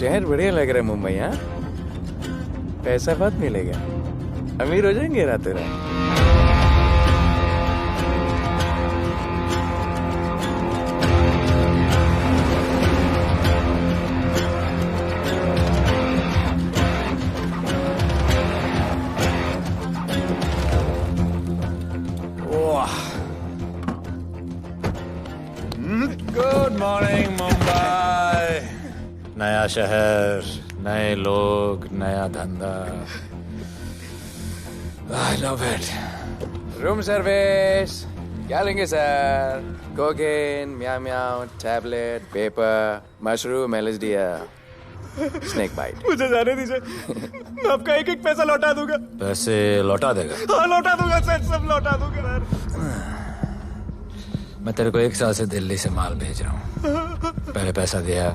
शहर बढ़िया लग रहा है मुंबई। हाँ, पैसा बहुत मिलेगा, अमीर हो जाएंगे रातों रात। Good morning Mumbai. नया शहर, नए लोग, नया धंधा। I love it. Room service क्या लेंगे sir? Cocaine, meow meow, tablet, paper, mushroom, LSD, snake bite. मुझे जाने दीजिए, मैं आपका एक एक पैसा लौटा दूंगा। पैसे लौटा देगा? हाँ लौटा दूंगा सर, सब लौटा दूंगा सर। मैं तेरे को 1 साल से दिल्ली से माल भेज रहा हूँ। पहले पैसा दिया,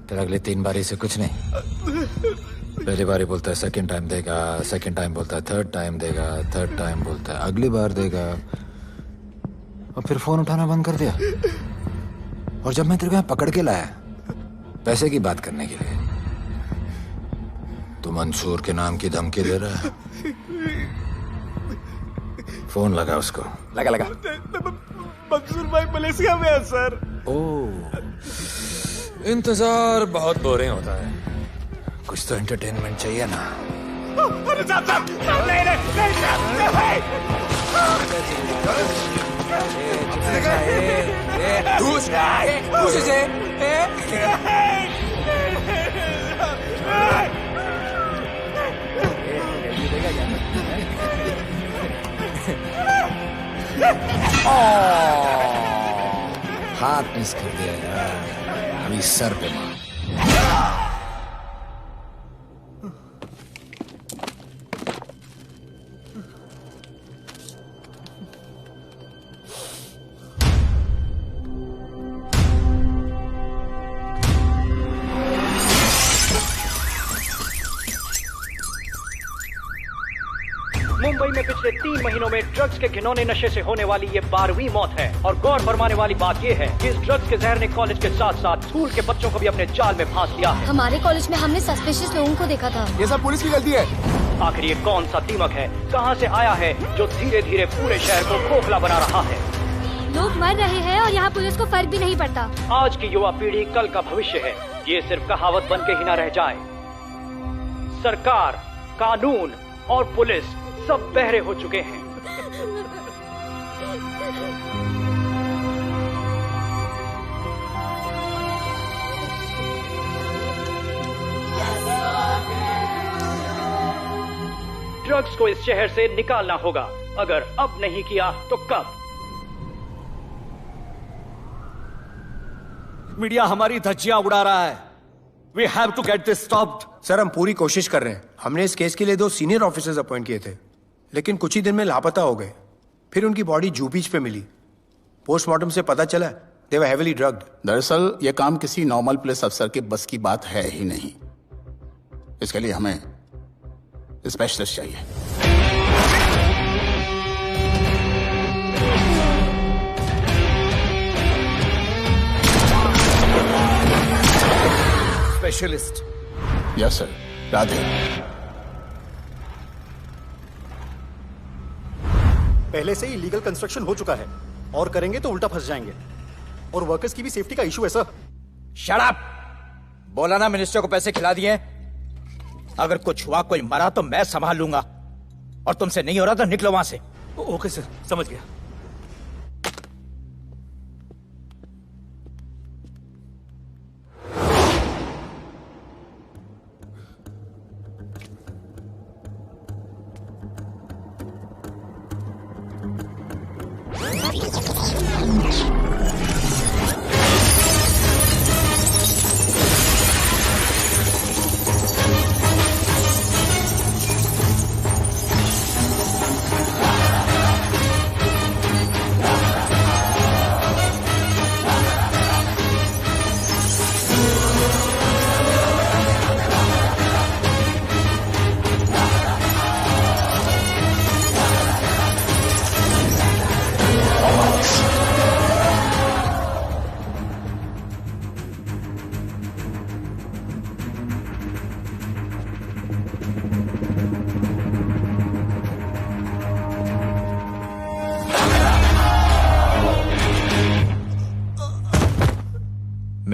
फिर अगली 3 बारी से कुछ नहीं। पहली बारी बोलता है सेकंड टाइम देगा, सेकंड टाइम बोलता है थर्ड टाइम देगा, थर्ड टाइम बोलता है अगली बार देगा, और फिर फोन उठाना बंद कर दिया। और जब मैं तेरे को यहाँ पकड़ के लाया पैसे की बात करने के लिए, तो मंसूर के नाम की धमकी दे रहा है। फोन लगा उसको। लगा लगा। मंसूर भाई मलेशिया में है सर। ओह, इंतजार बहुत बोरिंग होता है, कुछ तो एंटरटेनमेंट चाहिए ना। अरे साहब साहब साहब, नहीं नहीं हाथ मिस कर दिया यार, अभी सर पे मार। मुंबई में पिछले 3 महीनों में ड्रग्स के घिनौने नशे से होने वाली ये 12वीं मौत है। और गौर फरमाने वाली बात ये है कि इस ड्रग्स के जहर ने कॉलेज के साथ साथ स्कूल के बच्चों को भी अपने जाल में फांस लिया है। हमारे कॉलेज में हमने सस्पिशियस लोगों को देखा था। ये सब पुलिस की गलती है। आखिर ये कौन सा दीमक है, कहां से आया है, जो धीरे धीरे पूरे शहर को खोखला बना रहा है? लोग मर रहे हैं और यहाँ पुलिस को फर्क भी नहीं पड़ता। आज की युवा पीढ़ी कल का भविष्य है, ये सिर्फ कहावत बन के ही न रह जाए। सरकार, कानून और पुलिस सब बहरे हो चुके हैं। ड्रग्स को इस शहर से निकालना होगा। अगर अब नहीं किया तो कब? मीडिया हमारी धज्जियां उड़ा रहा है। We have to get this stopped. Sir हम पूरी कोशिश कर रहे हैं। हमने इस केस के लिए 2 सीनियर ऑफिसर्स अपॉइंट किए थे, लेकिन कुछ ही दिन में लापता हो गए। फिर उनकी बॉडी जू बीच पे मिली। पोस्टमार्टम से पता चला दे वर हेवीली ड्रग्ड। दरअसल यह काम किसी नॉर्मल पुलिस अफसर के बस की बात है ही नहीं। इसके लिए हमें स्पेशलिस्ट चाहिए। स्पेशलिस्ट? Yes sir. राधे। पहले से ही लीगल कंस्ट्रक्शन हो चुका है, और करेंगे तो उल्टा फंस जाएंगे। और वर्कर्स की भी सेफ्टी का इशू है सर। Shut up! बोला ना मिनिस्टर को पैसे खिला दिए। अगर कुछ हुआ, कोई मरा तो मैं संभाल लूंगा, और तुमसे नहीं हो रहा तो निकलो वहां से। ओके सर, समझ गया।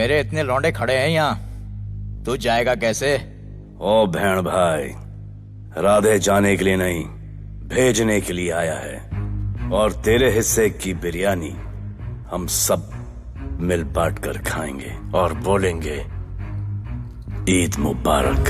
मेरे इतने लौंडे खड़े हैं यहाँ, तू जाएगा कैसे? ओ बहन भाई, राधे जाने के लिए नहीं, भेजने के लिए आया है। और तेरे हिस्से की बिरयानी हम सब मिल बांट कर खाएंगे और बोलेंगे ईद मुबारक।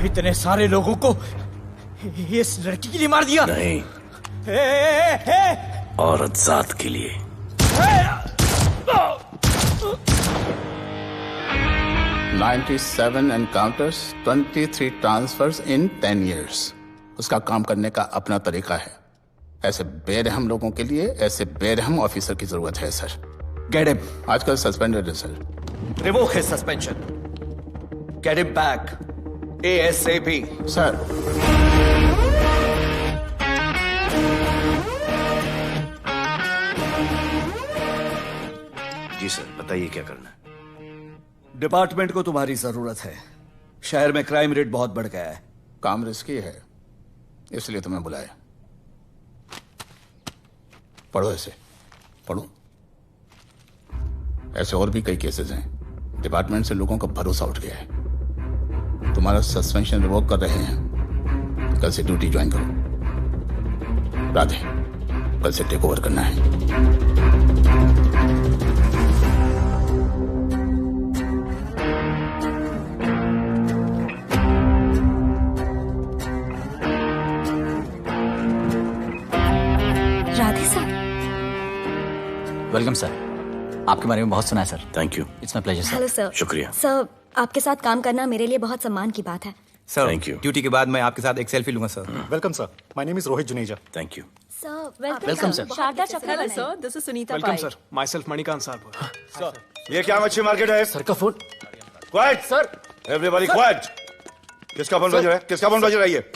इतने सारे लोगों को इस लड़की के लिए मार दिया? नहीं, औरत जात के लिए। $97 encounters, 23 transfers in 10 years. उसका काम करने का अपना तरीका है। ऐसे बेरहम लोगों के लिए ऐसे बेरहम ऑफिसर की जरूरत है सर। Get him. आजकल सस्पेंडेड है sir. Revoke his suspension. Get him back. ASAP. Sir, जी सर, बताइए क्या करना है। डिपार्टमेंट को तुम्हारी जरूरत है। शहर में क्राइम रेट बहुत बढ़ गया है। काम रिस्की है, इसलिए तुम्हें बुलाया। पढ़ो ऐसे, पढ़ो। ऐसे और भी कई केसेस हैं। डिपार्टमेंट से लोगों का भरोसा उठ गया है। तुम्हारा सस्पेंशन रिवोक कर रहे हैं। कल से ड्यूटी ज्वाइन करो। राधे, कल से टेक ओवर करना है। राधे सर। वेलकम सर, आपके बारे में बहुत सुना है sir. Thank you. It's my pleasure sir. Hello sir. शुक्रिया। सर, आपके साथ काम करना मेरे लिए बहुत सम्मान की बात है। Sir, Thank you. ड्यूटी के बाद मैं आपके साथ एक सेल्फी लूंगा sir. Welcome sir, my name is Rohit Juneja. Thank you. Sir, welcome sir. Sharda Chakra. Hello sir, this is Sunita welcome Pai. Sir, myself Manikant साहब। सर, ये क्या मच्छी मार्केट है? सर का phone. Quiet sir, everybody quiet. किसका फोन बज रहा है? किसका फोन बज रहा है? ये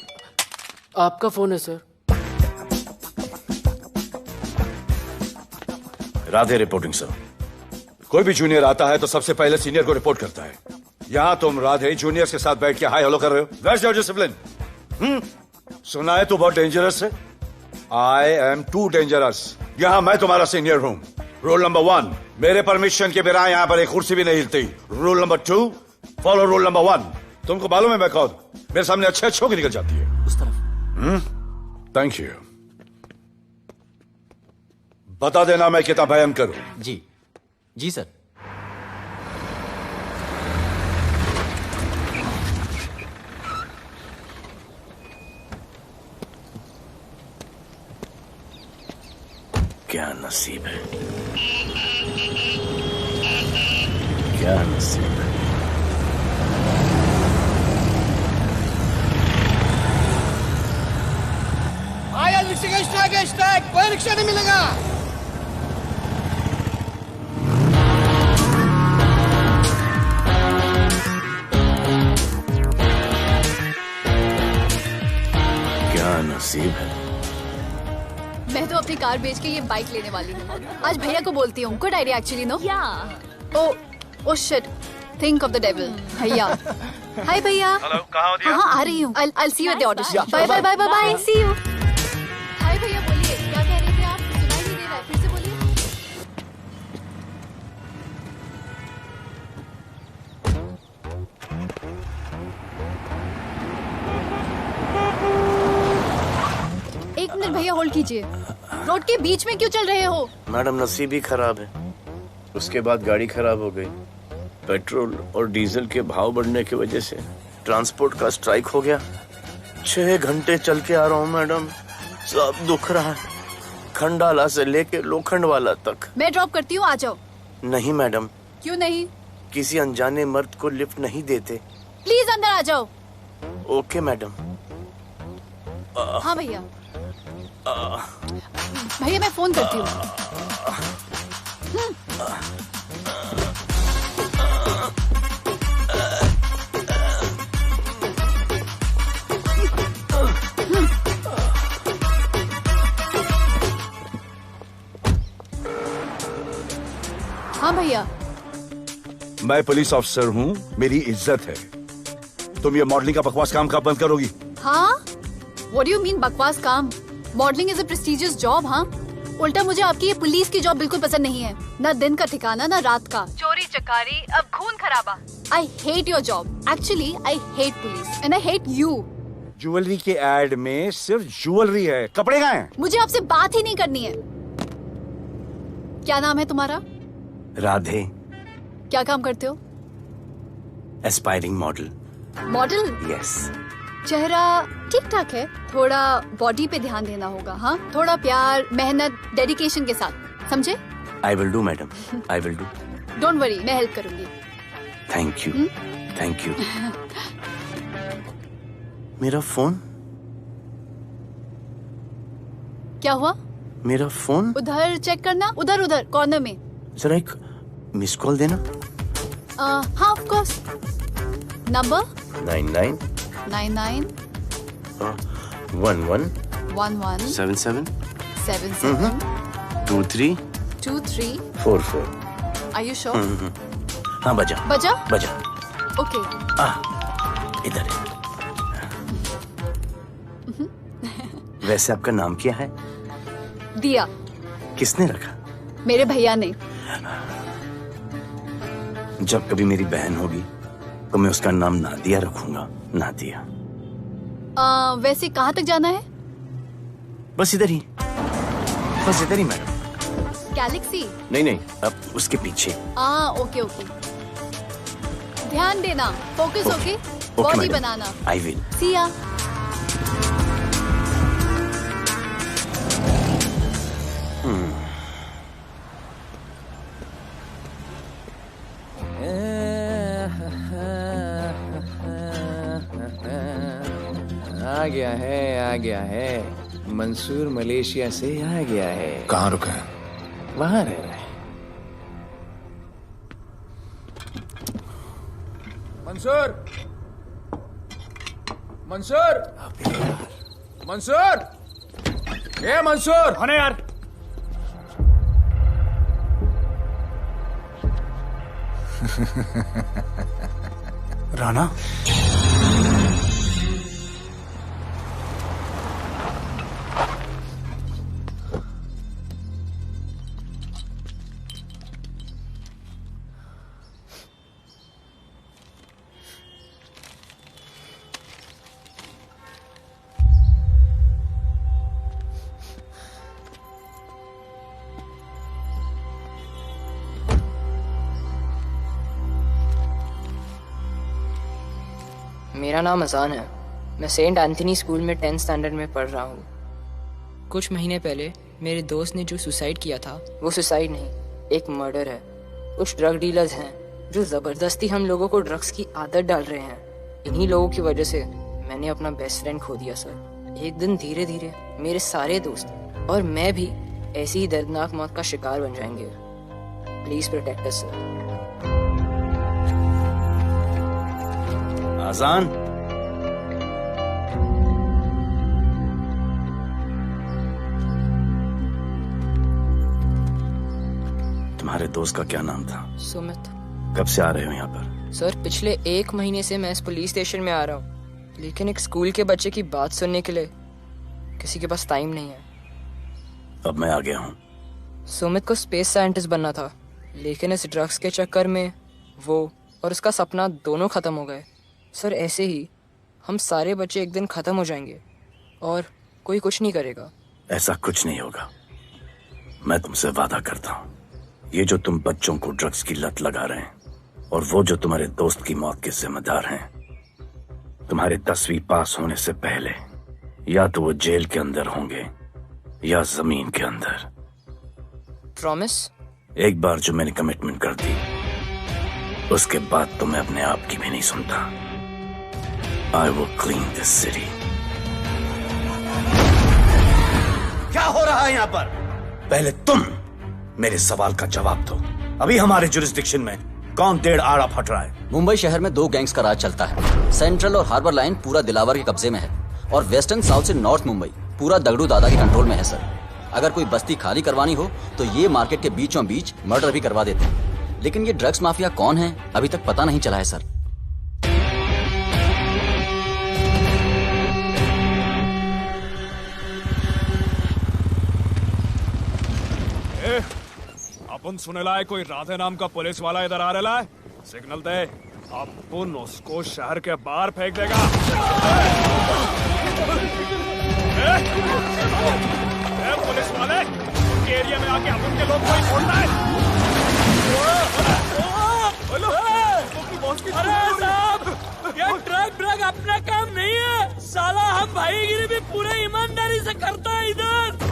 आपका फोन है सर। Radhe reporting sir. कोई भी जूनियर आता है तो सबसे पहले सीनियर को रिपोर्ट करता है। यहाँ तुम राधे जूनियर्स के साथ बैठ के हाई हेलो कर रहे हो। Where's your discipline? सुना है तू बहुत डेंजरस है। I am too dangerous. यहाँ मैं तुम्हारा सीनियर हूँ। रूल नंबर 1, मेरे परमिशन के बिना यहाँ पर एक कुर्सी भी नहीं हिलती। Rule number 2, follow rule number 1। तुमको मालूम है मैं कौन? मेरे सामने अच्छे अच्छे होकर निकल जाती है। उस तरफ। Thank you. बता देना मैं कितना भयंकर हूं। जी जी सर। क्या नसीब है, क्या नसीब है। आया रिक्शा कोई रिक्शा नहीं मिलेगा। क्या नसीब है, अपनी कार बेच के ये बाइक लेने वाली हूँ। आज भैया को बोलती हूँ। Good idea actually no. Oh shit, think of the devil. भैया हाय भैया। हेलो, कहाँ हो दिया? हाँ आ रही हूँ। I'll see you at the auto shop. Bye bye bye bye, see you। Hi भैया बोलिए, क्या कह रहे थे आप? सुनाई नहीं दे रहा है, फिर से बोलिए। एक मिनट भैया होल्ड कीजिए। रोड के बीच में क्यों चल रहे हो? मैडम नसीब ही खराब है, उसके बाद गाड़ी खराब हो गई। पेट्रोल और डीजल के भाव बढ़ने की वजह से ट्रांसपोर्ट का स्ट्राइक हो गया। 6 घंटे चल के आ रहा हूँ मैडम, सब दुख रहा है, खंडाला से लेके लोखंडवाला तक। मैं ड्रॉप करती हूँ, आ जाओ। नहीं मैडम। क्यों नहीं? किसी अनजाने मर्द को लिफ्ट नहीं देते। प्लीज अंदर आ जाओ। Okay madam. हाँ भैया। भैया मैं फोन करती हूँ। हाँ भैया। मैं पुलिस ऑफिसर हूँ, मेरी इज्जत है। तुम ये मॉडलिंग का बकवास काम कब बंद करोगी? हाँ? What do you mean बकवास काम? Modelling is a prestigious job. हाँ, उल्टा मुझे आपकी ये पुलिस की जॉब बिल्कुल पसंद नहीं है। ना दिन का ठिकाना, ना रात का। चोरी चकारी, अब खून खराबा। I hate your job. Actually, I hate police and I hate you. Jewellery के एड में सिर्फ ज्वेलरी है, कपड़े कहाँ हैं? मुझे आपसे बात ही नहीं करनी है। क्या नाम है तुम्हारा? राधे। क्या काम करते हो? Aspiring model. मॉडल? यस। चेहरा ठीक ठाक है, थोड़ा बॉडी पे ध्यान देना होगा। हाँ, थोड़ा प्यार, मेहनत, डेडिकेशन के साथ, समझे? I will do madam, I will do. Don't worry, मैं हेल्प करूंगी। Thank you, thank you. मेरा फोन? क्या हुआ? मेरा फोन? उधर चेक करना, उधर उधर कॉर्नर में। जरा एक मिस कॉल देना। हाँ of course. Number 99 99 11 11 77 77 23 23 44। Are you sure? हाँ बजा बजा? बजा। ओके। इधर है। वैसे आपका नाम क्या है? दिया। किसने रखा? मेरे भैया ने। जब कभी मेरी बहन होगी तो मैं उसका नाम नादिया रखूंगा। नादिया। वैसे कहाँ तक जाना है? बस इधर ही, बस इधर ही मैडम। गैलेक्सी? नहीं नहीं, अब उसके पीछे। Okay okay. ध्यान देना, फोकस ओके। बॉडी बनाना। I will. See ya. आ गया है। मंसूर मलेशिया से आ गया है। कहाँ रुका है? वहां रह रहा है। मंसूर, मंसूर, मंसूर, ए मंसूर। होने यार। राणा। मेरा नाम अजान है। मैं सेंट एंथनी स्कूल में 10th स्टैंडर्ड में पढ़ रहा हूँ। कुछ महीने पहले मेरे दोस्त ने जो सुसाइड किया था, वो सुसाइड नहीं, एक मर्डर है। कुछ ड्रग डीलर्स हैं जो जबरदस्ती हम लोगों को ड्रग्स की आदत डाल रहे हैं। इन्हीं लोगों की वजह से मैंने अपना बेस्ट फ्रेंड खो दिया सर। एक दिन धीरे धीरे मेरे सारे दोस्त और मैं भी ऐसी ही दर्दनाक मौत का शिकार बन जाएंगे। Please protect us sir. आजान। तुम्हारे दोस्त का क्या नाम था? सुमित। कब से आ रहे हो यहाँ पर? सर पिछले 1 महीने से मैं इस पुलिस स्टेशन में आ रहा हूँ, लेकिन एक स्कूल के बच्चे की बात सुनने के लिए किसी के पास टाइम नहीं है। अब मैं आ गया हूँ। सुमित को स्पेस साइंटिस्ट बनना था, लेकिन इस ड्रग्स के चक्कर में वो और उसका सपना दोनों खत्म हो गए। सर ऐसे ही हम सारे बच्चे एक दिन खत्म हो जाएंगे और कोई कुछ नहीं करेगा। ऐसा कुछ नहीं होगा, मैं तुमसे वादा करता हूँ। ये जो तुम बच्चों को ड्रग्स की लत लगा रहे हैं और वो जो तुम्हारे दोस्त की मौत के जिम्मेदार हैं, तुम्हारे 10वीं पास होने से पहले या तो वो जेल के अंदर होंगे या जमीन के अंदर। प्रॉमिस? एक बार जो मैंने कमिटमेंट कर दी, उसके बाद तो मैं अपने आप की भी नहीं सुनता। I will clean this city. क्या हो रहा है यहाँ पर? पहले तुम मेरे सवाल का जवाब दो। अभी हमारे जुरिस्डिक्शन में कौन डेढ़ आड़ा फट रहा है? मुंबई शहर में 2 गैंग्स का राज चलता है। सेंट्रल और हार्बर लाइन पूरा दिलावर के कब्जे में है और वेस्टर्न साउथ से नॉर्थ मुंबई पूरा दगड़ू दादा के कंट्रोल में है सर। अगर कोई बस्ती खाली करवानी हो तो ये मार्केट के बीचों बीच मर्डर भी करवा देते हैं। लेकिन ये ड्रग्स माफिया कौन है अभी तक पता नहीं चला है सर। अपन सुनेला है कोई राधे नाम का पुलिस वाला इधर आ रहा है। सिग्नल दे, अपन उसको शहर के बाहर फेंक देगा। पुलिस वाले एरिया में आके अपन के लोग कोई छोड़ना है? अरे साहब, ये ड्रग अपना काम नहीं है साला। हम भाईगिरी भी पूरे ईमानदारी से करता है इधर।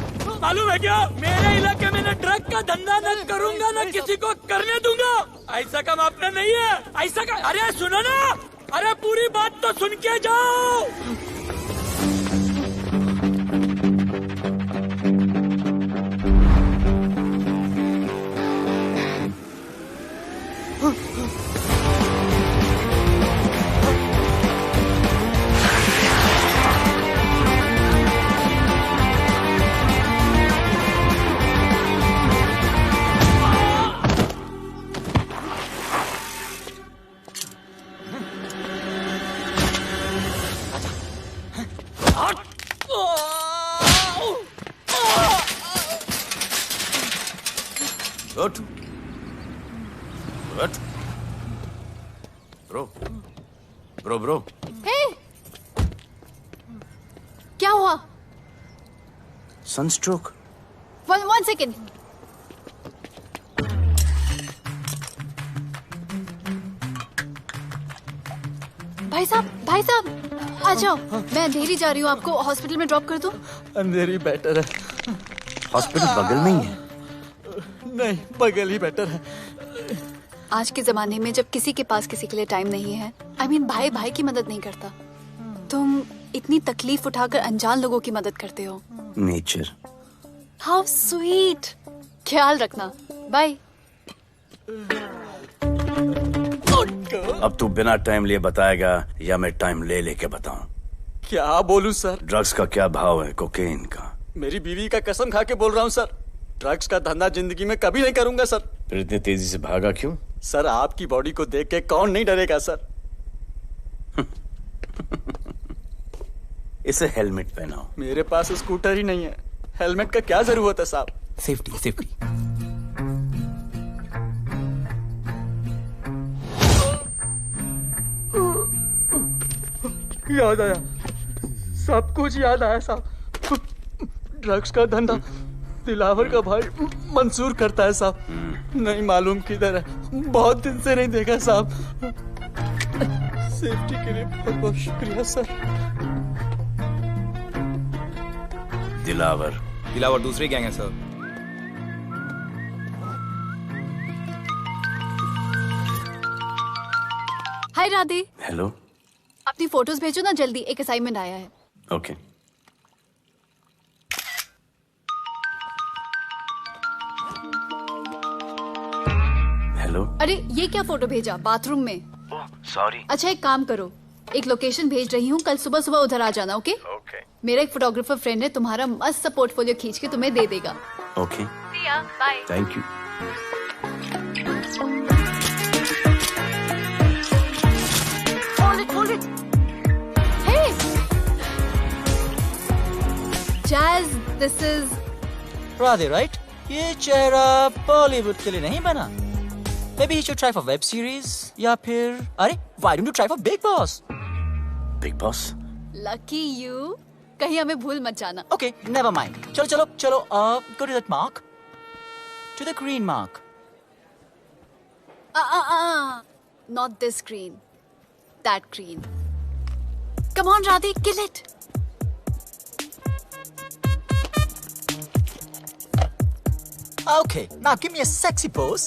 मालूम है क्या, मेरे इलाके में न ड्रग का धंधा न करूंगा न किसी को करने दूंगा। ऐसा काम अपना नहीं है। ऐसा का, अरे सुनो ना, अरे पूरी बात तो सुन के जाओ। Good. Good. Bro. Hey! क्या हुआ? Sunstroke. One second. भाई साहब आ जाओ। मैं अंधेरी जा रही हूँ, आपको हॉस्पिटल में ड्रॉप कर दूँ? अंधेरी बेटर है। हॉस्पिटल बगल में ही है? नहीं, बगल ही बेटर है। आज के जमाने में जब किसी के पास किसी के लिए टाइम नहीं है, भाई भाई की मदद नहीं करता, तुम इतनी तकलीफ उठाकर अनजान लोगों की मदद करते हो। नेचर। How sweet. ख्याल रखना। बाय। अब तू बिना टाइम लिए बताएगा या मैं टाइम ले लेके बताऊं? क्या बोलूं सर? ड्रग्स का क्या भाव है कोकेन का? मेरी बीवी का कसम खा के बोल रहा हूं सर, ड्रग्स का धंधा जिंदगी में कभी नहीं करूंगा सर। फिर इतनी तेजी से भागा क्यों? सर आपकी बॉडी को देख के कौन नहीं डरेगा सर। इसे हेलमेट पहनाओ। मेरे पास स्कूटर ही नहीं है, हेलमेट का क्या जरूरत है साहब? सेफ्टी। याद आया, सब कुछ याद आया साहब। ड्रग्स का धंधा दिलावर का भाई मंसूर करता है साहब। नहीं मालूम किधर है, बहुत दिन से नहीं देखा साहब। सेफ्टी के लिए बहुत बहुत शुक्रिया सर। दिलावर दूसरी गैंग है सर। हाय राधे। हेलो। अपनी फोटोज भेजो ना जल्दी, एक असाइनमेंट आया है। ओके। हेलो। अरे ये क्या फोटो भेजा बाथरूम में? सॉरी। अच्छा एक काम करो, एक लोकेशन भेज रही हूँ, कल सुबह सुबह उधर आ जाना। ओके? मेरा एक फोटोग्राफर फ्रेंड है, तुम्हारा मस्त सा पोर्टफोलियो खींच के तुम्हें दे देगा। Okay. Bye. Thank you. This is Radhe, right? ये चेहरा बॉलीवुड के लिए नहीं बना। Maybe you should try for web series या फिर अरे why don't you try for Big Boss? Big Boss? Lucky you, कहीं हमें भूल मत जाना। Okay, never mind. चलो चलो चलो, go to that mark, to the green mark. Not this green, that green. Come on, Radhe, kill it. Okay, now give me a sexy pose.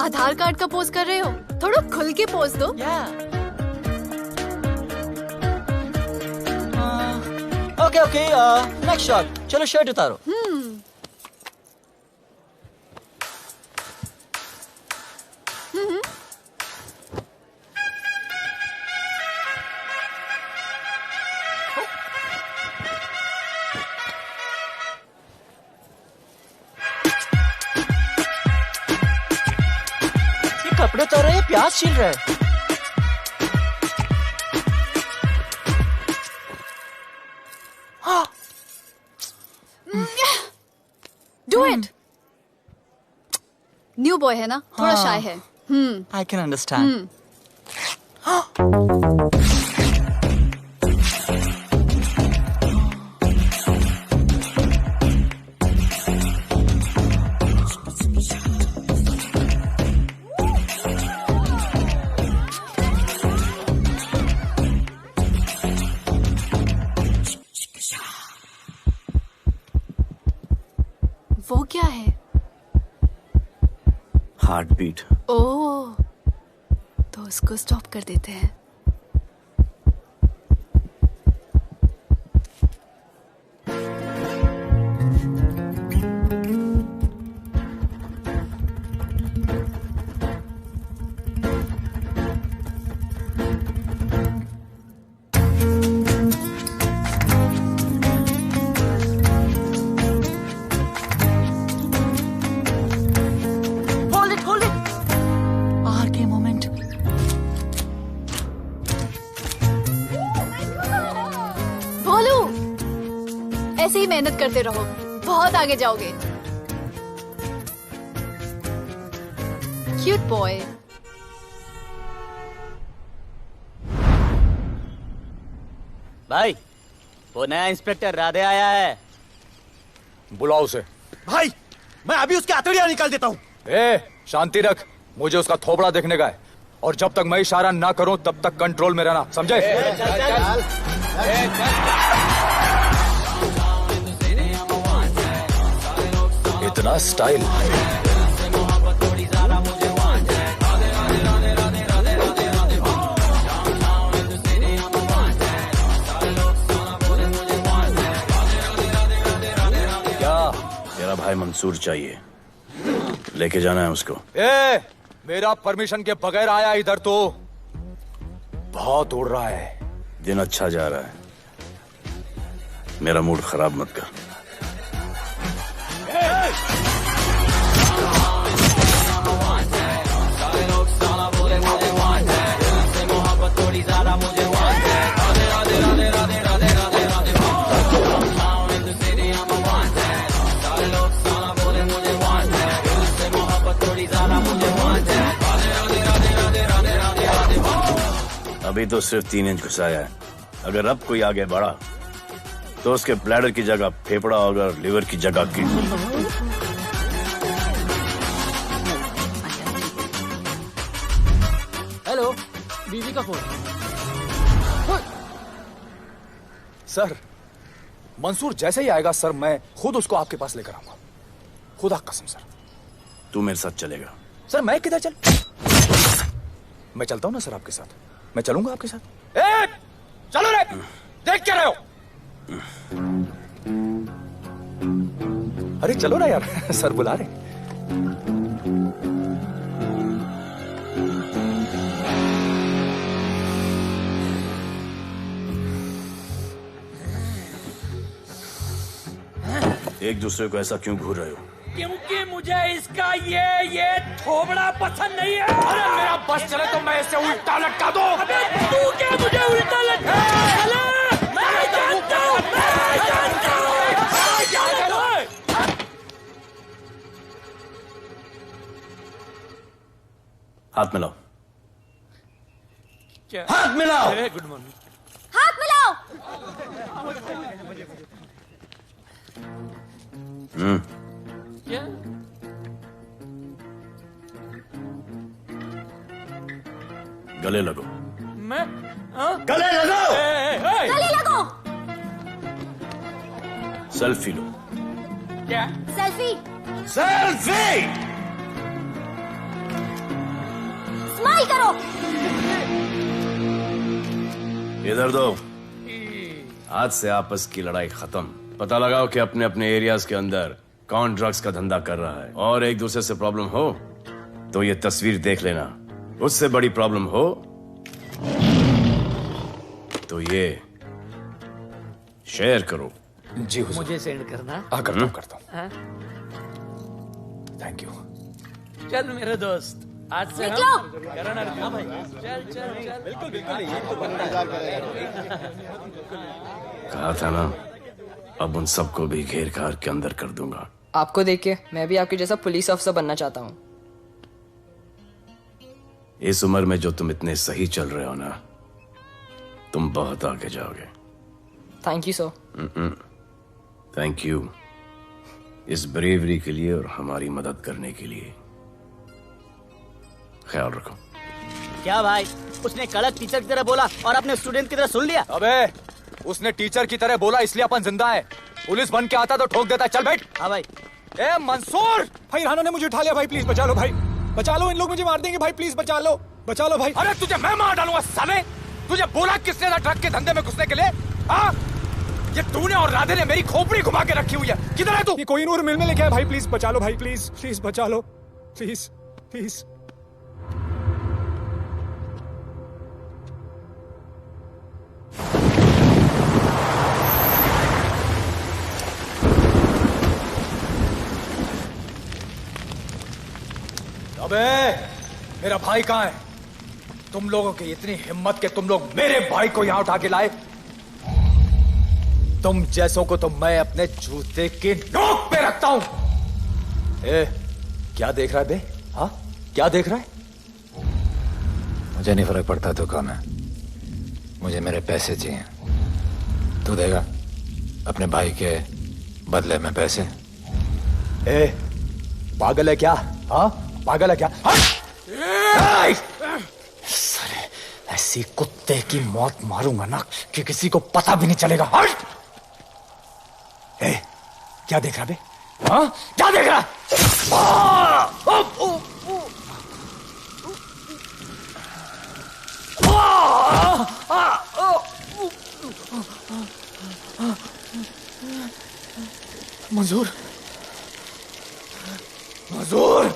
Aadhaar card का pose कर रहे हो? थोड़ा खुल के पोज दो। Okay, next shot. चलो shirt उतारो। कपड़े तो रहे, प्याज छिल रहे। Do it. न्यू बॉय है ना, थोड़ा शाय है। I can understand. वो क्या है? Heart beat. ओह, तो उसको स्टॉप कर देते हैं। ऐसे ही मेहनत करते रहो, बहुत आगे जाओगे। Cute boy. भाई, वो नया इंस्पेक्टर राधे आया है। बुलाओ उसे। भाई, मैं अभी उसकी हथेलियां निकाल देता हूँ। शांति रख, मुझे उसका थोबड़ा देखने का है, और जब तक मैं इशारा ना करूं तब तक कंट्रोल में रहना, समझे? इतना स्टाइल। क्या? तेरा भाई मंसूर चाहिए, लेके जाना है उसको। मेरा परमिशन के बगैर आया इधर तो। बहुत उड़ रहा है। दिन अच्छा जा रहा है, मेरा मूड खराब मत कर। अभी तो सिर्फ 3 इंच घुसाया है, अगर अब कोई आगे बढ़ा तो उसके ब्लैडर की जगह फेफड़ा होगा, लिवर की जगह किडनी। हेलो, बीवी का फोन। सर, मंसूर जैसे ही आएगा सर, मैं खुद उसको आपके पास लेकर आऊंगा, खुदा कसम सर। तू मेरे साथ चलेगा? सर मैं किधर चल? मैं चलता हूं ना सर आपके साथ, मैं चलूंगा आपके साथ। चलो रे, देख क्या रहे हो? अरे चलो ना यार, सर बुला रहे। एक दूसरे को ऐसा क्यों घूर रहे हो? क्योंकि मुझे इसका ये थोबड़ा पसंद नहीं है। अरे मेरा बस चले तो मैं इसे उल्टा लटका दूं। अबे तू क्या मुझे उल्टा लटका? हाथ मिलाओ। क्या? हाथ मिलाओ। Good morning. हाथ मिलाओ। क्या? गले लगो। मैं हाँ? गले लगो। गले लगो। सेल्फी लो। क्या? सेल्फी। सेल्फी। स्माइल करो। इधर दो। आज से आपस की लड़ाई खत्म। पता लगाओ कि अपने अपने एरियाज के अंदर कौन ड्रग्स का धंधा कर रहा है, और एक दूसरे से प्रॉब्लम हो तो ये तस्वीर देख लेना। उससे बड़ी प्रॉब्लम हो तो ये शेयर करो। जी हुजूर। मुझे सेंड करना। करता हूँ। हाँ? Thank you. चल मेरे दोस्त, आज से निकलो। हम करण अर्जुन भाई। चल चल चल। बिल्कुल बिल्कुल। कहा था ना, अब उन सबको भी घेर घार के अंदर कर दूंगा। आपको देख के मैं भी आपके जैसा पुलिस ऑफिसर बनना चाहता हूँ। इस उम्र में जो तुम इतने सही चल रहे हो ना, तुम बहुत आगे जाओगे। Thank you sir. Thank you इस ब्रेवरी के लिए और हमारी मदद करने के लिए। ख्याल रखो। क्या भाई, उसने कड़क टीचर की तरह बोला और अपने स्टूडेंट की तरह सुन लिया। अबे उसने टीचर की तरह बोला इसलिए अपन जिंदा है। पुलिस बन के आता तो ठोक देता। चल बैठ। हाँ भाई। ए मंसूर भाई, रानों ने मुझे उठा लिया भाई, प्लीज बचा लो भाई, बचा लो, इन लोग मुझे मार देंगे भाई, प्लीज बचा लो भाई। अरे तुझे मैं मार डालूंगा साले। तुझे बोला किसने था ट्रक के धंधे में घुसने के लिए? हाँ, ये तूने और राधे ने मेरी खोपड़ी घुमा के रखी हुई है। किधर है तू? ये कोई नूर मिल में लेके आया भाई, प्लीज बचा लो भाई, प्लीज प्लीज बचा लो, प्लीज प्लीज। अबे मेरा भाई कहाँ है? तुम लोगों की इतनी हिम्मत के तुम लोग मेरे भाई को यहां उठा के लाए। तुम जैसों को तो मैं अपने जूते के नोक पे रखता हूं। ए, क्या देख रहा है बे? हाँ, क्या देख रहा है? मुझे नहीं फर्क पड़ता तो कौन है, मुझे मेरे पैसे चाहिए। तू देगा अपने भाई के बदले में पैसे? ए, पागल है क्या? हाँ, पागल है क्या? साले ऐसी कुत्ते की मौत मारूंगा ना कि किसी को पता भी नहीं चलेगा। ए, क्या देख रहा बे? हाँ, क्या देख रहा? मंजूर, मंजूर।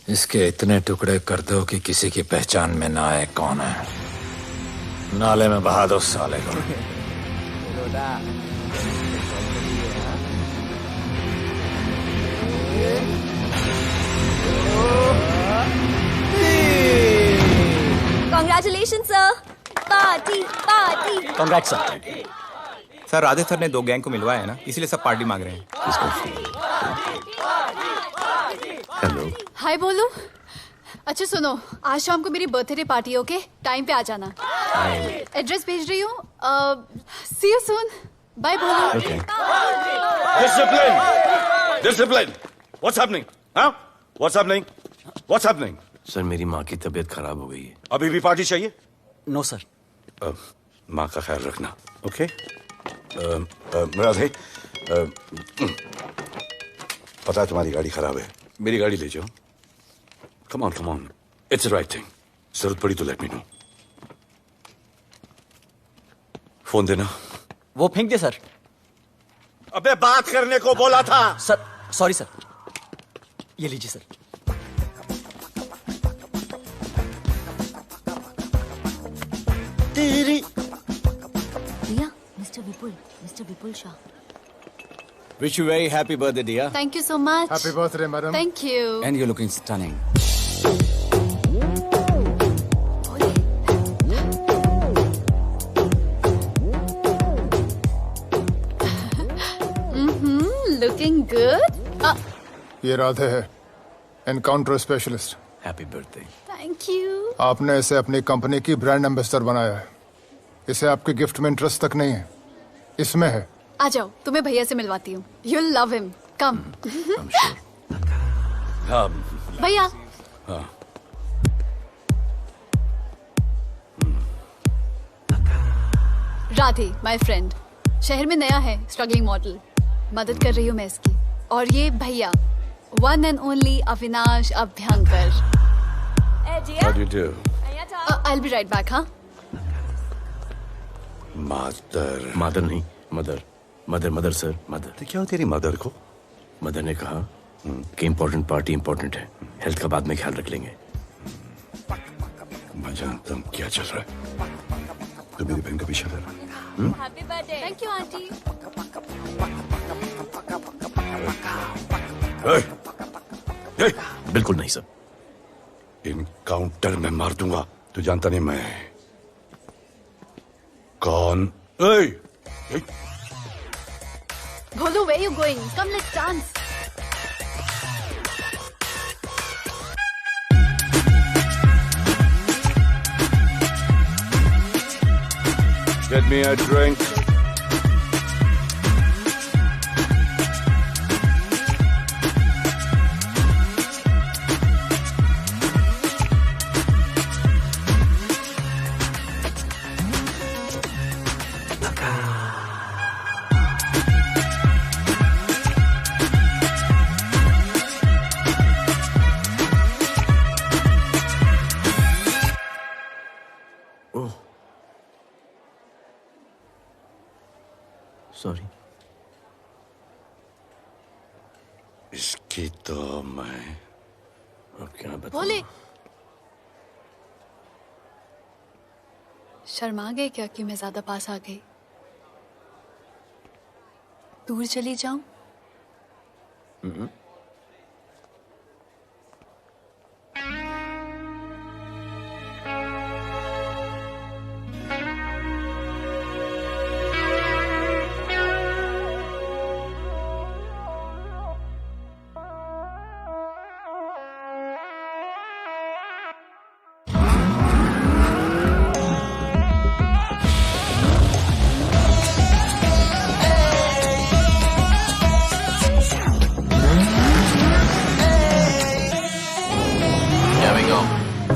इसके इतने टुकड़े कर दो कि किसी की पहचान में ना आए कौन है। नाले में बहा दो साले को। Congratulations, sir. Party party. Congrats sir. Sir Radhe sir ने 2 गैंग को मिलवाया है ना, इसीलिए सब पार्टी मांग रहे हैं। हेलो। हाय बोलू। अच्छा सुनो, आज शाम को मेरी बर्थडे पार्टी, ओके? टाइम पे आ जाना। एड्रेस भेज रही हूँ। सी यू सून। बाय बोलू। Discipline, discipline. What's happening? हाँ? What's happening? What's happening? Sir मेरी माँ की तबीयत खराब हो गई है। अभी भी पार्टी चाहिए? No sir. माँ का ख्याल रखना, ओके? राधे, पता है तुम्हारी गाड़ी खराब है, मेरी गाड़ी ले जाओ। Come on, it's right thing. जरूरत पड़ी तो लेट मी नो। फोन देना। वो फेंक दे सर। अबे बात करने को बोला था। Sir sorry sir. ये लीजिए sir. Riya, mister Vipul Shah. Wish you very happy birthday, dear. Thank you so much. Happy birthday, madam. Thank you. And you're looking stunning. Looking good. ये राधे है, encounter specialist. Happy birthday. Thank you. आपने इसे अपनी company की brand ambassador बनाया है। इसे आपके गिफ्ट में इंटरेस्ट तक नहीं है, इसमें है। आ जाओ, तुम्हें भैया से मिलवाती हूँ। You'll love him. Come. भैया। Radhe, my friend. शहर में नया है, स्ट्रगलिंग मॉडल। मदद कर रही हूँ मैं इसकी। और ये भैया, one and only Avinash Abhyankar. How do you do? I'll be right back, हाँ? मदर नहीं, मदर सर, मदर। क्या हो तेरी मदर को? मदर ने कहा कि इम्पोर्टेंट पार्टी इम्पोर्टेंट है, हेल्थ का बाद में ख्याल रख लेंगे। मैं जानता हूँ क्या चल रहा है। तो मेरी बहन का पीछा कर रहा है। Happy birthday. Thank you, auntie. बिल्कुल नहीं सर। इनकाउंटर में मार दूंगा। तू जानता नहीं मैं कौन? Bholu, where you going? Come, let's dance. Get me a drink. Sorry. इसकी तो मैं अब क्या बताऊं? भोले, शर्मा गए क्या कि मैं ज्यादा पास आ गई? दूर चली जाऊं?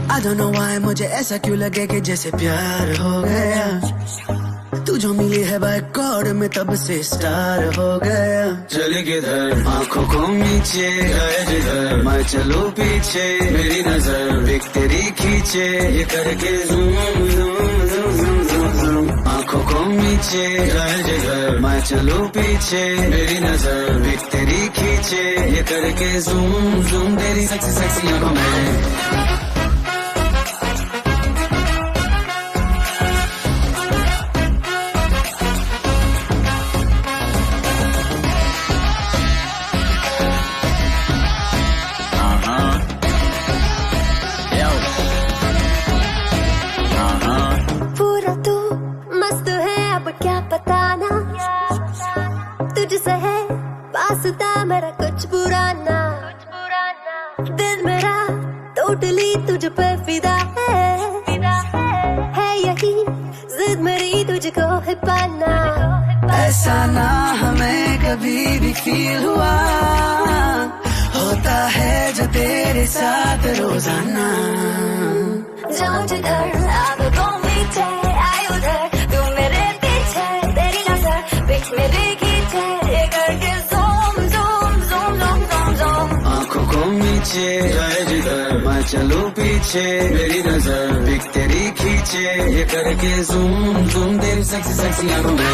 I don't know why मुझे ऐसा क्यों लगे कि जैसे प्यार हो गया। तू जो मिली है बाय गॉड में तब से स्टार हो गया। चले किधर आंखों को नीचे गए जिधर मैं चलूं पीछे मेरी नजर एक तेरी खींचे ये करके zoom zoom zoom zoom zoom आंखों को नीचे गए जिधर मैं चलूं पीछे मेरी नजर एक तेरी खींचे ये करके ज़ूम ज़ूम तेरी सेक्सी सेक्सी आंखों में। मेरा कुछ बुरा ना दिल मेरा टोटली तुझ पे फिदा है यही जिद मेरी तुझको है पाना। ऐसा ना हमें कभी भी फील हुआ होता है जो तेरे साथ रोजाना। जाऊं जिधर आंखों मीठे आए उधर तू मेरे पीछे तेरी नजर बीच मेरी खींचे ये करके आंखों को नीचे जाए जिधर मैं चलूं पीछे मेरी नजर एक तेरी खींचे ये करके ज़ूम ज़ूम तेरी सेक्सी सेक्सी आंखों में।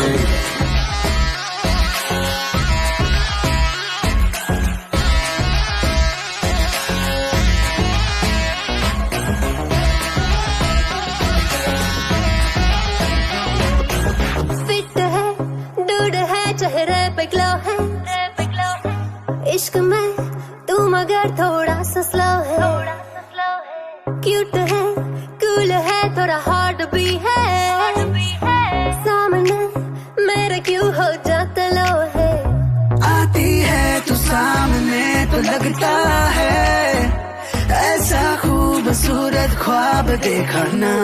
फिट है डूड है चेहरे पे ग्लो है इश्क में तू मगर थोड़ा सा स्लो है, क्यूट है, कूल है, थोड़ा हॉट भी है, सामने मेरे क्यों हो जाता लो है। आती है तू सामने तो लगता है ऐसा खूबसूरत ख्वाब देखा ना।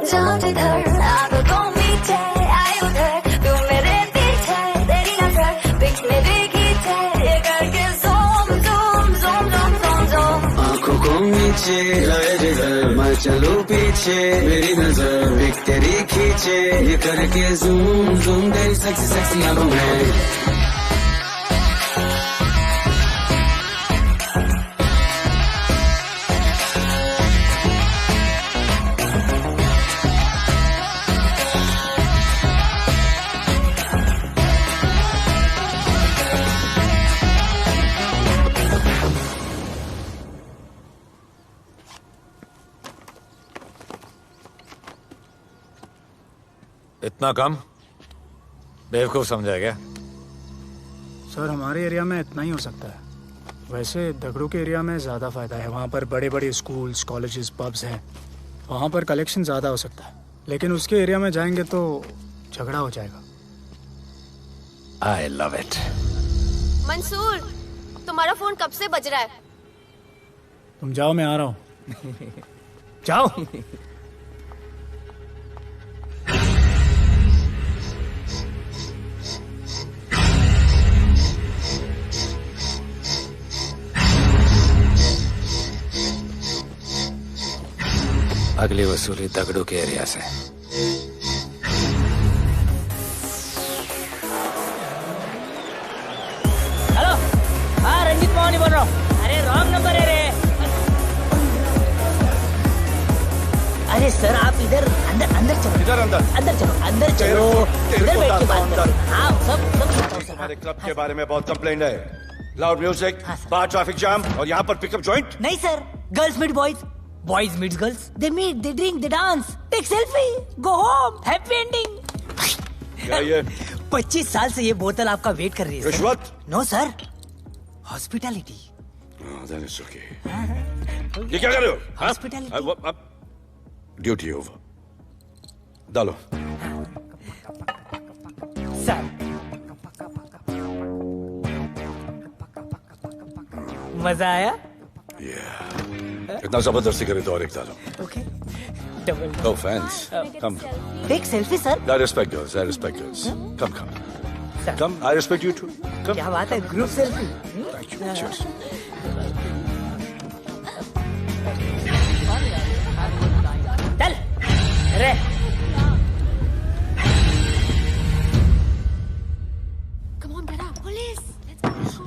जाऊं जिधर आंखों को मीचे आए उधर, तू मेरे पीछे तेरी नजर पिच मेरे खींचे, ये करके zoom zoom zoom zoom zoom zoom. आंखों को नीचे लाए जिधर मैं चलूं पीछे, मेरी नजर एक तेरी खींचे, ये करके ज़ूम ज़ूम तेरी सेक्सी सेक्सी आंखों में। इतना कम बेवकूफ समझा क्या? सर हमारे एरिया में इतना ही हो सकता है, वैसे दगड़ू के एरिया में ज़्यादा फायदा है। वहाँ पर बड़े बड़े स्कूल्स, कॉलेजेस, पब्स हैं, वहाँ पर कलेक्शन ज़्यादा हो सकता है। लेकिन उसके एरिया में जाएंगे तो झगड़ा हो जाएगा। आई लव इट। मंसूर, तुम्हारा फोन कब से बज रहा है? तुम जाओ, मैं आ रहा हूँ। जाओ। अगली वसूली दगड़ू के एरिया से। हेलो, हाँ रंजीत मोहन बोल रहा हूँ। अरे रॉन्ग नंबर है रे। अरे सर आप इधर अंदर अंदर चलो। इधर अंदर अंदर चलो, अंदर चलो, इधर बैठ के बात करो। हाँ सब हमारे क्लब के बारे में बहुत कंप्लेंट है। लाउड म्यूजिक, बाहर ट्रैफिक जाम और यहाँ पर पिकअप जॉइंट। नहीं sir, girls meet boys, boys meets girls, they meet, they drink, they dance, take selfie, go home, happy ending। क्या ये? 25 साल से ये बोतल आपका वेट कर रही है। रिश्वत? No sir, hospitality. Then it's okay. ये क्या कर रहे हो? हॉस्पिटैलिटी। Duty over. डालो। सर मजा आया? इतना जबरदस्ती करे तो और एक डालो। Okay. Double. No offense. Come. Take selfie sir. I respect girls. I respect girls. Come. Come. I respect you too. Come. क्या बात है? Group selfie. Thank you. Cheers. चल। अरे। Come on, get up. Police. Let's go.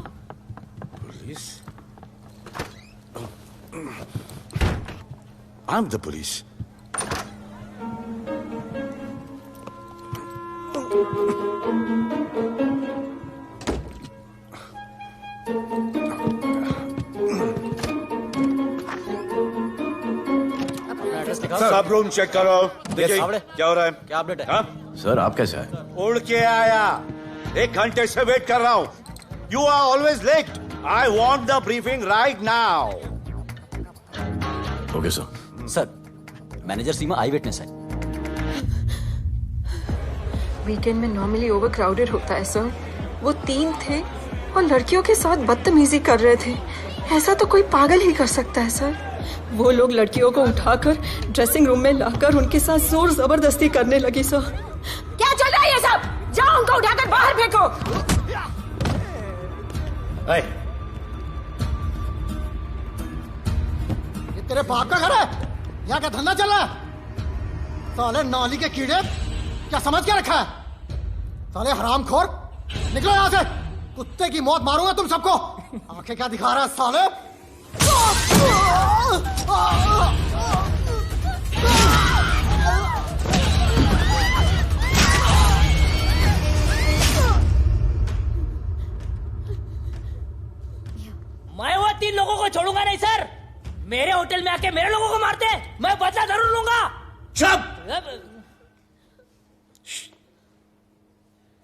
Police? I'm the police. सब room check करो। देखिए क्या हो रहा है? क्या अपडेट है? हाँ? सर आप कैसे आए? उड़ के आया। 1 घंटे से वेट कर रहा हूँ। You are always late. I want the briefing right now. Okay sir. Sir, manager Seema I witness है। वीकेंड में नॉर्मली ओवर क्राउडेड होता है सर। वो 3 थे और लड़कियों के साथ बदतमीजी कर रहे थे। ऐसा तो कोई पागल ही कर सकता है सर। वो लोग लड़कियों को उठाकर ड्रेसिंग रूम में लाकर उनके साथ जोर जबरदस्ती करने लगी सर। क्या चल रहा है ये सब? जाओ उनको उठाकर बाहर फेंको। ये तेरे बाप का घर है? यहाँ क्या धंधा चल रहा है? साले नौली के कीड़े, क्या समझ के रखा है? साले हरामखोर, निकलो यहाँ से। कुत्ते की मौत मारूंगा तुम सबको। आंखें क्या दिखा रहा है साले? मैं वो 3 लोगों को छोड़ूंगा नहीं सर। मेरे होटल में आके मेरे लोगों को मारते हैं, मैं बदला जरूर लूंगा। चुप!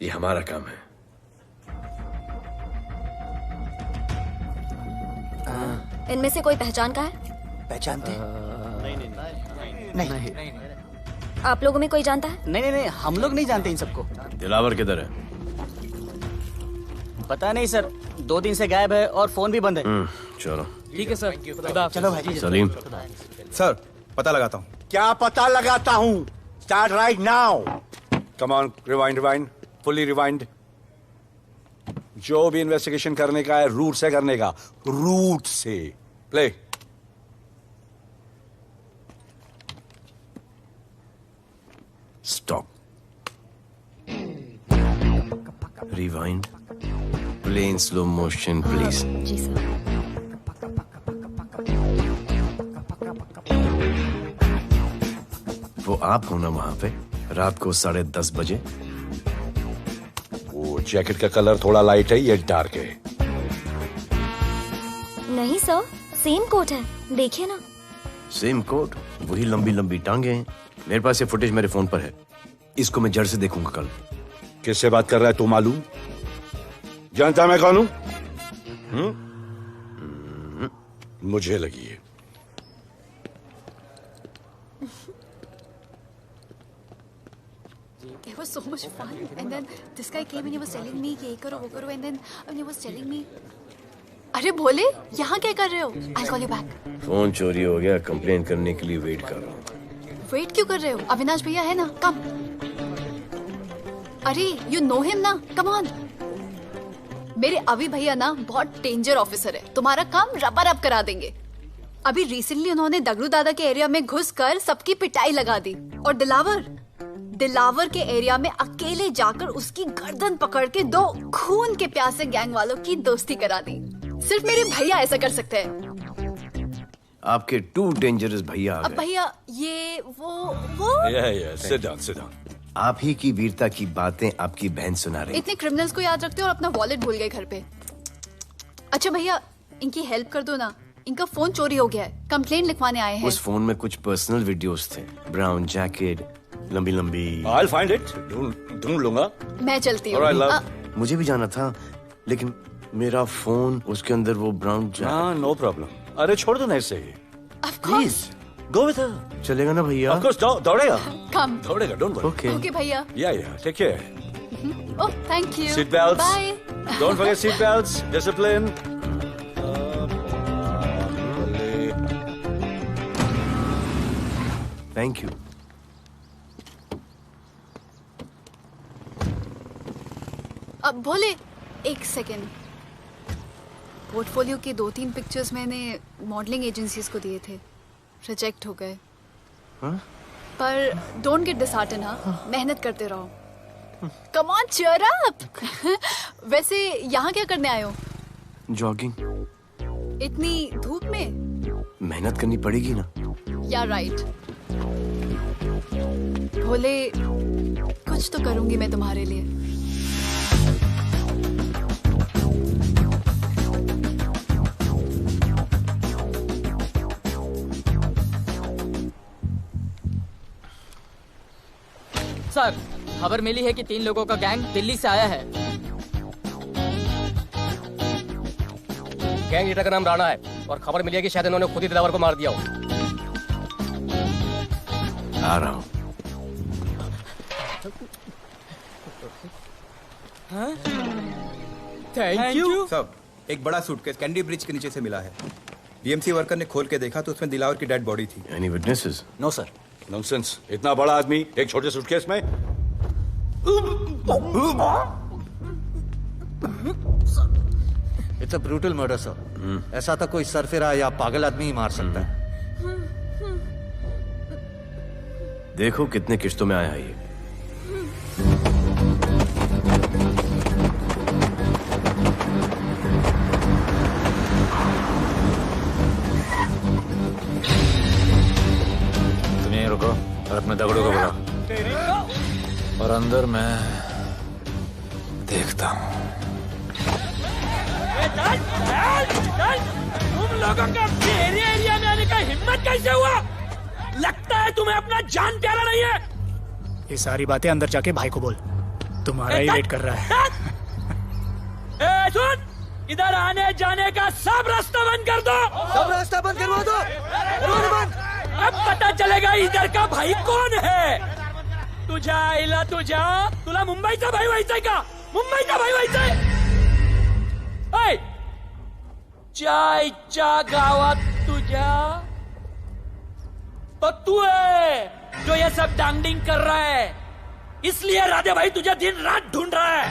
ये हमारा काम है। इनमें से कोई पहचान का है? पहचानते हैं? नहीं। आप लोगों में कोई जानता है? नहीं, हम लोग नहीं जानते इन सबको। दिलावर किधर है? पता नहीं सर, 2 दिन से गायब है और फोन भी बंद है। चलो ठीक है सर। चलो भाई। सलीम सर पता लगाता हूँ। क्या पता लगाता हूँ? Start right now. Come on, rewind, fully rewind. जो भी इन्वेस्टिगेशन करने का है रूट से करने का, रूट से। Play. Stop. Rewind. Play in slow motion please. जी सर। वो आप हो ना वहां पे रात को 10:30 बजे? वो जैकेट का कलर थोड़ा लाइट है, ये डार्क है। नहीं सर, सेम कोट है, देखिए ना। सेम कोट, वही लंबी लंबी टांगे हैं। मेरे पास ये फुटेज मेरे फोन पर है, इसको मैं जड़ से देखूंगा कल। किससे बात कर रहा है तू? मालूम? जानता मैं कौन हूं? मुझे लगी है। It was so much fun, and then this guy came and he was telling me ये करो वो करो, and then he was telling me, अरे भोले यहाँ क्या कर रहे हो? I'll call you back. Phone चोरी हो गया, कंप्लेन करने के लिए वेट कर रहा हूँ। वेट क्यों कर रहे हो? अविनाश भैया है ना, कम। अरे you know him ना, come on. मेरे अभी भैया ना बहुत डेंजर ऑफिसर है, तुम्हारा काम रबा-रब करा देंगे। अभी रिसेंटली उन्होंने दगड़ू दादा के एरिया में घुसकर सबकी पिटाई लगा दी, और दिलावर के एरिया में अकेले जाकर उसकी गर्दन पकड़ के 2 खून के प्यासे गैंग वालों की दोस्ती करा दी। सिर्फ मेरे भैया ऐसा कर सकते हैं। आपके 2 डेंजरस भैया आ अब गए। भैया ये वो सिट डाउन। आप ही की वीरता की बातें आपकी बहन सुना रही। इतने क्रिमिनल्स को याद रखते हो और अपना वॉलेट भूल गए घर पे। अच्छा भैया, इनकी हेल्प कर दो ना, इनका फोन चोरी हो गया है, कंप्लेंट लिखवाने आए हैं। उस फोन में कुछ पर्सनल वीडियोस थे, ब्राउन जैकेट, लंबी लंबी। I'll find it. ढूंढ लूंगा। मैं चलती हूँ। Alright, love. मुझे भी जाना था, लेकिन मेरा फोन, उसके अंदर वो ब्राउन जैकेट। हाँ, नो प्रॉब्लम। अरे छोड़ दो ना इसे। Please go with her. चलेगा ना भैया? Of course, दौड़ेगा। कम। दौड़ेगा, डोंट वरी। ओके भैया। Yeah, take care. Oh thank you. Seat belts. Bye. Don't forget seat belts. Discipline. Thank you. अब भोले एक सेकेंड, पोर्टफोलियो के 2-3 पिक्चर्स मैंने मॉडलिंग एजेंसीज को दिए थे, रिजेक्ट हो गए। पर डोंट गेट डिसहार्टन, हाँ, मेहनत करते रहो। Come on cheer up. वैसे यहाँ क्या करने आए हो? जॉगिंग। इतनी धूप में? मेहनत करनी पड़ेगी ना। या राइट। भोले कुछ तो करूंगी मैं तुम्हारे लिए। सर, खबर मिली है कि 3 लोगों का गैंग दिल्ली से आया है। गैंग लीडर का नाम राणा है और खबर मिली है कि शायद इन्होंने खुद ही दिलावर को मार दिया हो। आ रहा हूँ। Thank you. सब एक बड़ा सूटकेस कैंडी ब्रिज के नीचे से मिला है। बीएमसी वर्कर ने खोल के देखा तो उसमें दिलावर की डेड बॉडी थी। Any witnesses? No sir. Nonsense, इतना बड़ा आदमी एक छोटे सूटकेस में। It's a brutal murder sir. ऐसा तो कोई सरफिरा या पागल आदमी ही मार सकता है। देखो कितने किश्तों में आया है ये। तुम यहीं रुको और अपने दगड़ों को बुलाओ, और अंदर मैं देखता हूँ। तुम लोगों का मेरे एरिया में आने का हिम्मत कैसे हुआ? लगता है तुम्हें अपना जान प्यारा नहीं है। ये सारी बातें अंदर जाके भाई को बोल, तुम्हारा ही वेट कर रहा है। सुन, इधर आने जाने का सब रास्ता बंद कर दो। सब रास्ता बंद करवा दो। अब पता चलेगा इधर का भाई कौन है। तुझा इला तुझा तुला मुंबईचा भाई व्हायचाय का? मुंबईचा भाई व्हायचाय? चायच्या गावात तुझ्या तो तू है जो ये सब डांगडिंग कर रहा है, इसलिए राधे भाई तुझे दिन रात ढूंढ रहा है।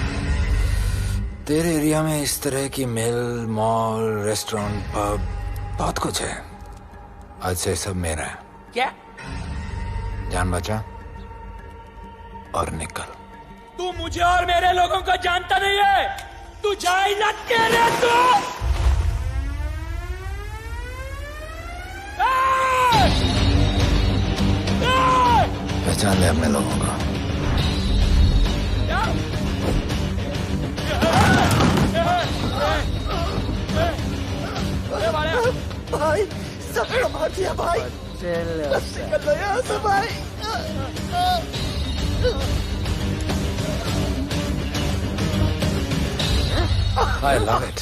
तेरे एरिया में इस तरह की मिल, मॉल, रेस्टोरेंट, पब बहुत कुछ है। आज से सब मेरा है। क्या? जान बचा और निकल। तू मुझे और मेरे लोगों को जानता नहीं है। तू जाए ना तेरे तू। पहचान ले अपने लोगों को। भाई सबको मार दिया भाई। निकल लो यहाँ से भाई। I love it.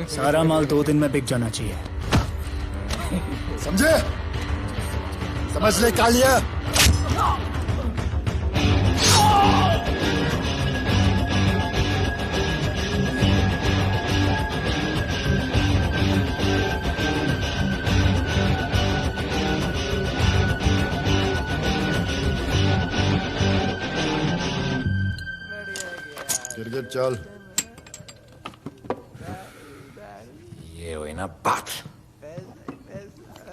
सारा माल 2 दिन में बिक जाना चाहिए। समझे? समझ ले कालिया। गिरगिट चल। ये हुई ना बात।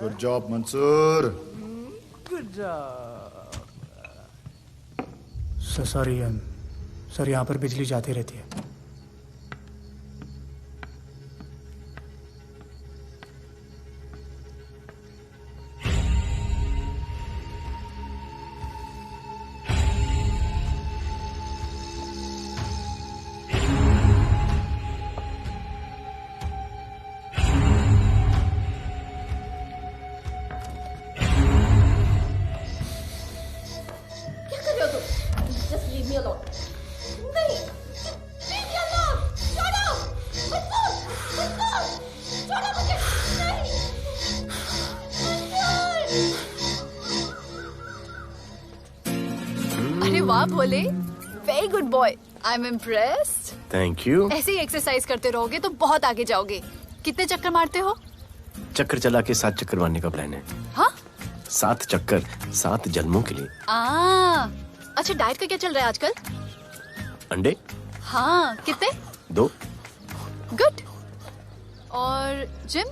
Good job Mansoor. Good job. Sorry sir, यहाँ पर बिजली जाती रहती है। अरे वाह Bhole, very good boy, I am impressed. Thank you. ऐसे ही एक्सरसाइज करते रहोगे तो बहुत आगे जाओगे। कितने चक्कर मारते हो? चक्कर चला के 7 चक्कर मारने का प्लान है। हाँ? 7 चक्कर 7 जन्मों के लिए। अच्छा, डाइट का क्या चल रहा है आजकल? अंडे? हाँ, कितने? 2 गुड। और जिम?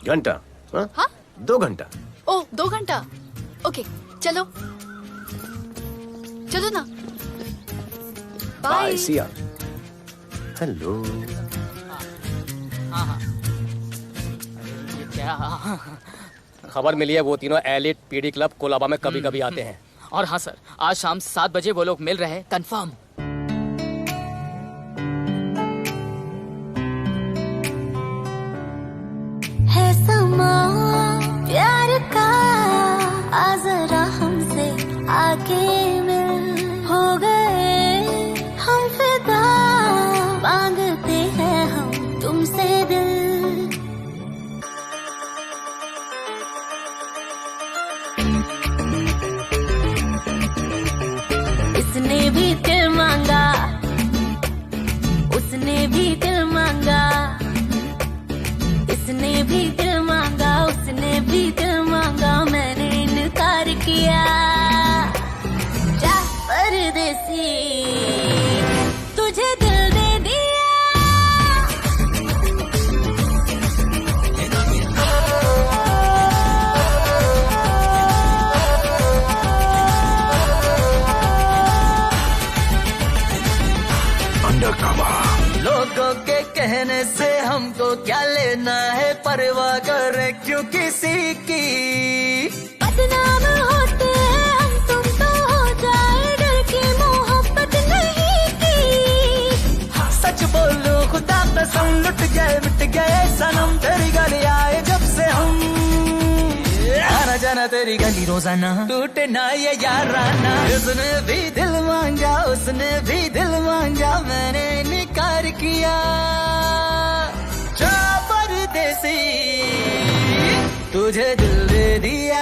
घंटा। हाँ? 2 घंटा। ओह, 2 घंटा। ओके, चलो चलो ना। बाय, सी या। हेलो। क्या? खबर मिली है वो तीनों एलिट पीडी क्लब कोलाबा में कभी कभी आते हैं। और हाँ सर, आज शाम 7 बजे वो लोग मिल रहे हैं, कंफर्म। है समा प्यार का, आ जरा हमसे आके मिल। हो गए हम फिदा, मांगते हैं हम तुमसे दिल। इसने भी दिल मांगा, उसने भी दिल मांगा, इसने भी दिल मांगा, उसने भी दिल मांगा, मैंने इनकार किया। जा परदेसी, तुझे दिल दे दिया। लोगों के कहने से हमको क्या लेना है, परवाह करे क्यों किसी की। बदनाम होते हैं हम, तुम तो हो जाए, डर की मोहब्बत नहीं की। सच बोलो खुदा कसम, लुट गए मिट गए सनम, तेरी गली आए जब से हम। आना जाना तेरी गली रोजाना, टूटे ना ये याराना। उसने भी दिल मांगा, उसने भी दिल मांगा, मैंने इनकार किया जा परदेसी तुझे दिल दे दिया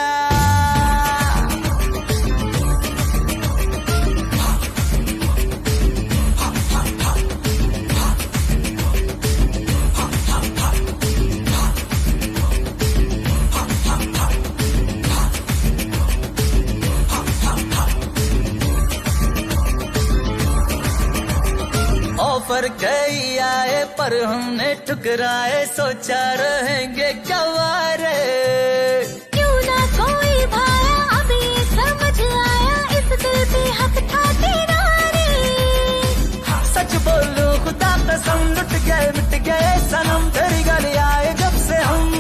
ऑफर कई आए पर हमने ठुकराए सोचा रहेंगे क्या वारे क्यों ना कोई भाया अब ये समझ आया इस दिल पे हक था तेरा रे सच बोलो खुदा कसम लुट गए मिट गए सनम तेरी गली आए जब से हम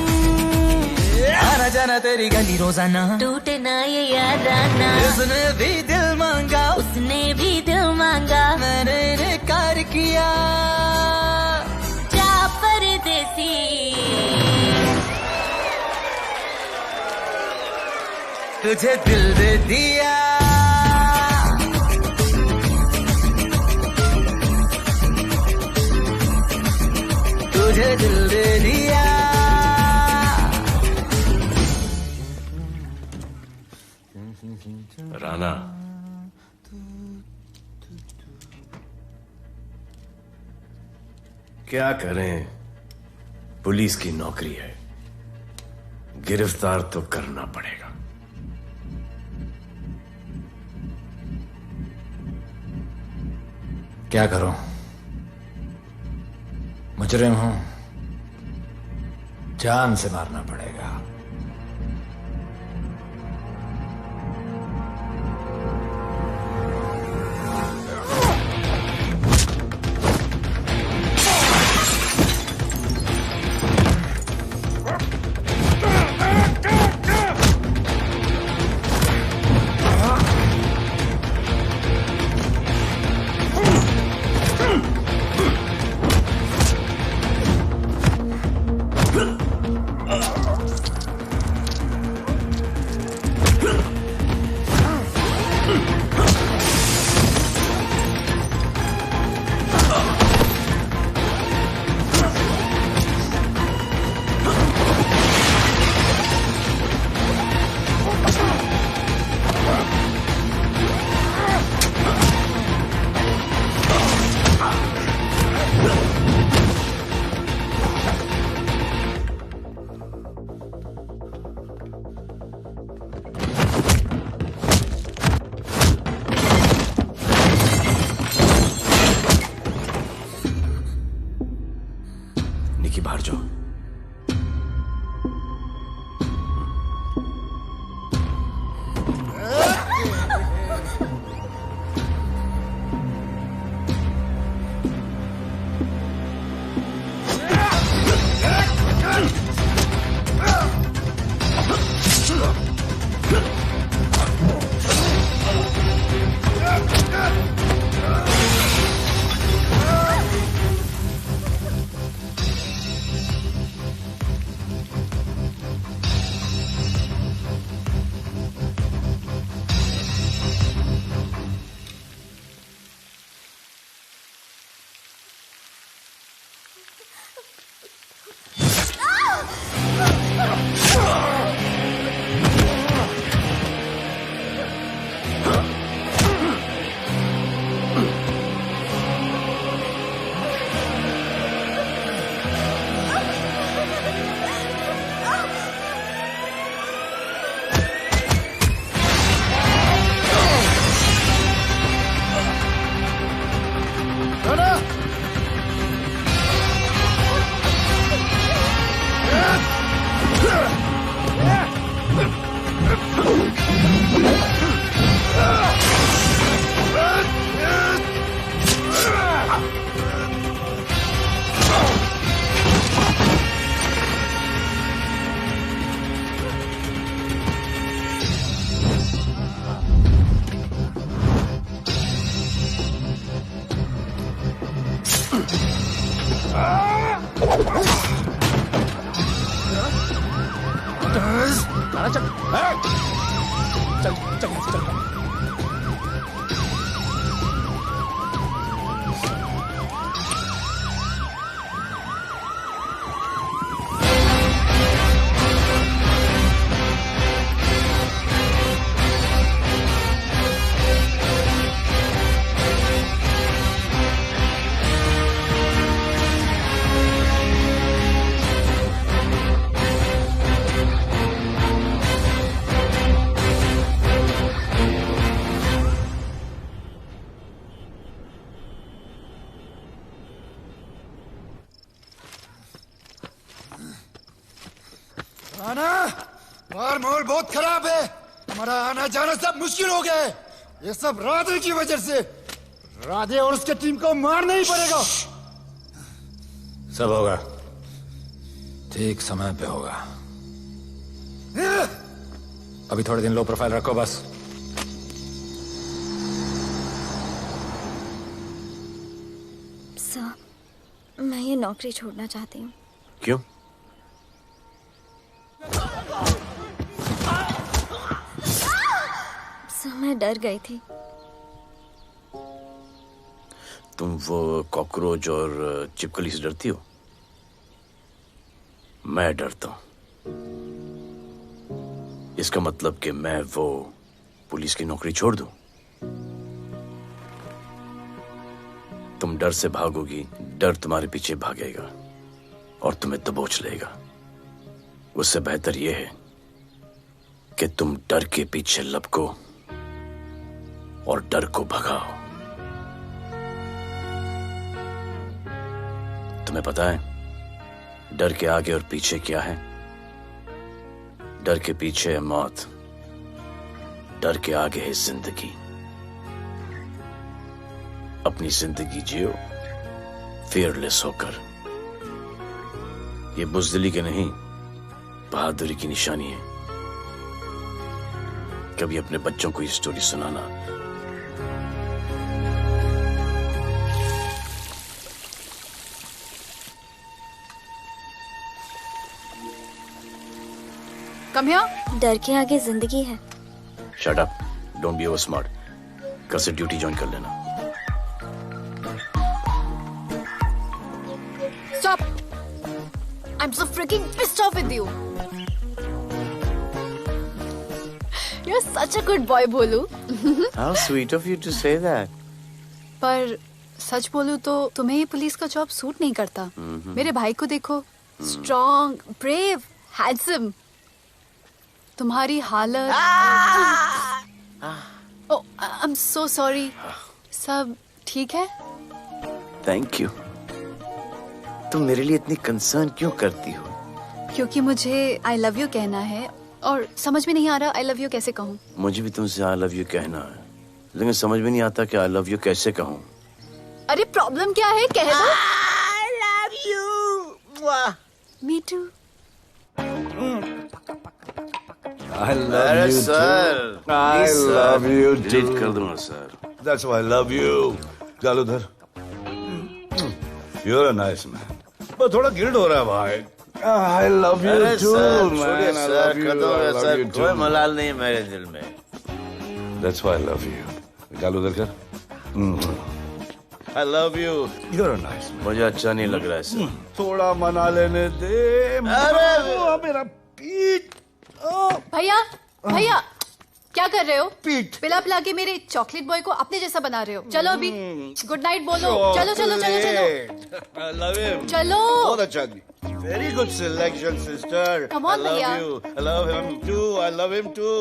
आना जाना तेरी गली रोजाना टूटे ना ये याद आना उसने भी दिल मांगा उसने भी दिल मांगा मैंने इनकार किया जा परदेसी तुझे दिल दे दिया तुझे दिल दे दिया राना क्या करें पुलिस की नौकरी है गिरफ्तार तो करना पड़ेगा क्या करूं मुजरिम हूं जान से मारना पड़ेगा निकी बाहर जाओ आना बाहर माहौल बहुत खराब है, हमारा आना जाना सब मुश्किल हो गया है। ये सब राधे की वजह से। राधे और उसके टीम को मारना ही पड़ेगा। सब होगा, ठीक समय पे होगा। अभी थोड़े दिन लो प्रोफाइल रखो बस। सर, मैं ये नौकरी छोड़ना चाहती हूँ। क्यों? सर, मैं डर गई थी। तुम वो कॉकरोच और चिपकली से डरती हो? मैं डरता हूं। इसका मतलब कि मैं वो पुलिस की नौकरी छोड़ दूं? तुम डर से भागोगी, डर तुम्हारे पीछे भागेगा और तुम्हें दबोच लेगा। उससे बेहतर यह है कि तुम डर के पीछे लपको और डर को भगाओ। तुम्हें पता है डर के आगे और पीछे क्या है? डर के पीछे है मौत, डर के आगे है जिंदगी। अपनी जिंदगी जियो फियरलेस होकर। ये बुज़दिली के नहीं, बहादुरी की निशानी है। कभी अपने बच्चों को ये स्टोरी सुनाना। Come here. डर के आगे जिंदगी है। Shut up, don't be over smart. कल से ड्यूटी ज्वाइन कर लेना। Stop! I'm so freaking pissed off with you. You're such a good boy, बोलू। How sweet of you to say that. पर सच बोलूं तो तुम्हें ये पुलिस का जॉब सूट नहीं करता। मेरे भाई को देखो, स्ट्रॉन्ग, ब्रेव, हैंडसम। तुम्हारी हालत। ओह, आई एम सो सॉरी। सब ठीक है? Thank you. तुम मेरे लिए इतनी कंसर्न क्यों करती हो? क्योंकि मुझे आई लव यू कहना है और समझ में नहीं आ रहा आई लव यू कैसे कहूँ। मुझे भी तुमसे आई लव यू कहना है, लेकिन समझ में नहीं आता कि आई लव यू कैसे कहूँ। अरे प्रॉब्लम क्या है, कह दो। I love you. Me too. I love you sir. too. I love you too. Delete कर दूंगा sir. That's why I love you. चल उधर। You're a nice man. पर थोड़ा गिल्ड हो रहा है भाई। I love you too, man. I love you. I love you too. कोई मलाल नहीं है मेरे दिल में। That's why I love you. चल उधर कर। I love you. You're a nice man. मुझे अच्छा नहीं लग रहा है सर। थोड़ा मना लेने दे। अरे मेरा पीठ। भैया, भैया, क्या कर रहे हो? पिला पिला के मेरे चॉकलेट बॉय को अपने जैसा बना रहे हो। चलो अभी गुड नाइट बोलो। चलो चलो चलो चलो। I love him. चलो। बहुत अच्छा। Very good selection, sister. Come on, I love भैया। you. I love him too. I love him too.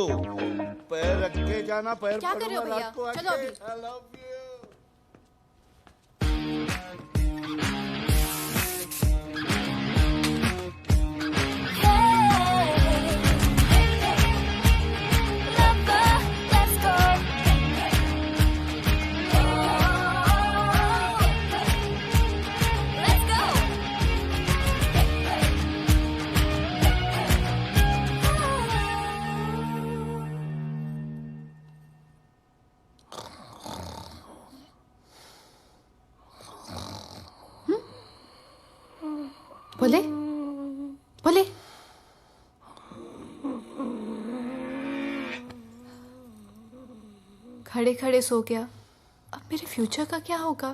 पैर रख के जाना, पैर क्या कर रहे हो भैया? चलो अभी। I love you. बोले बोले। खड़े खड़े सो गया। अब मेरे फ्यूचर का क्या होगा?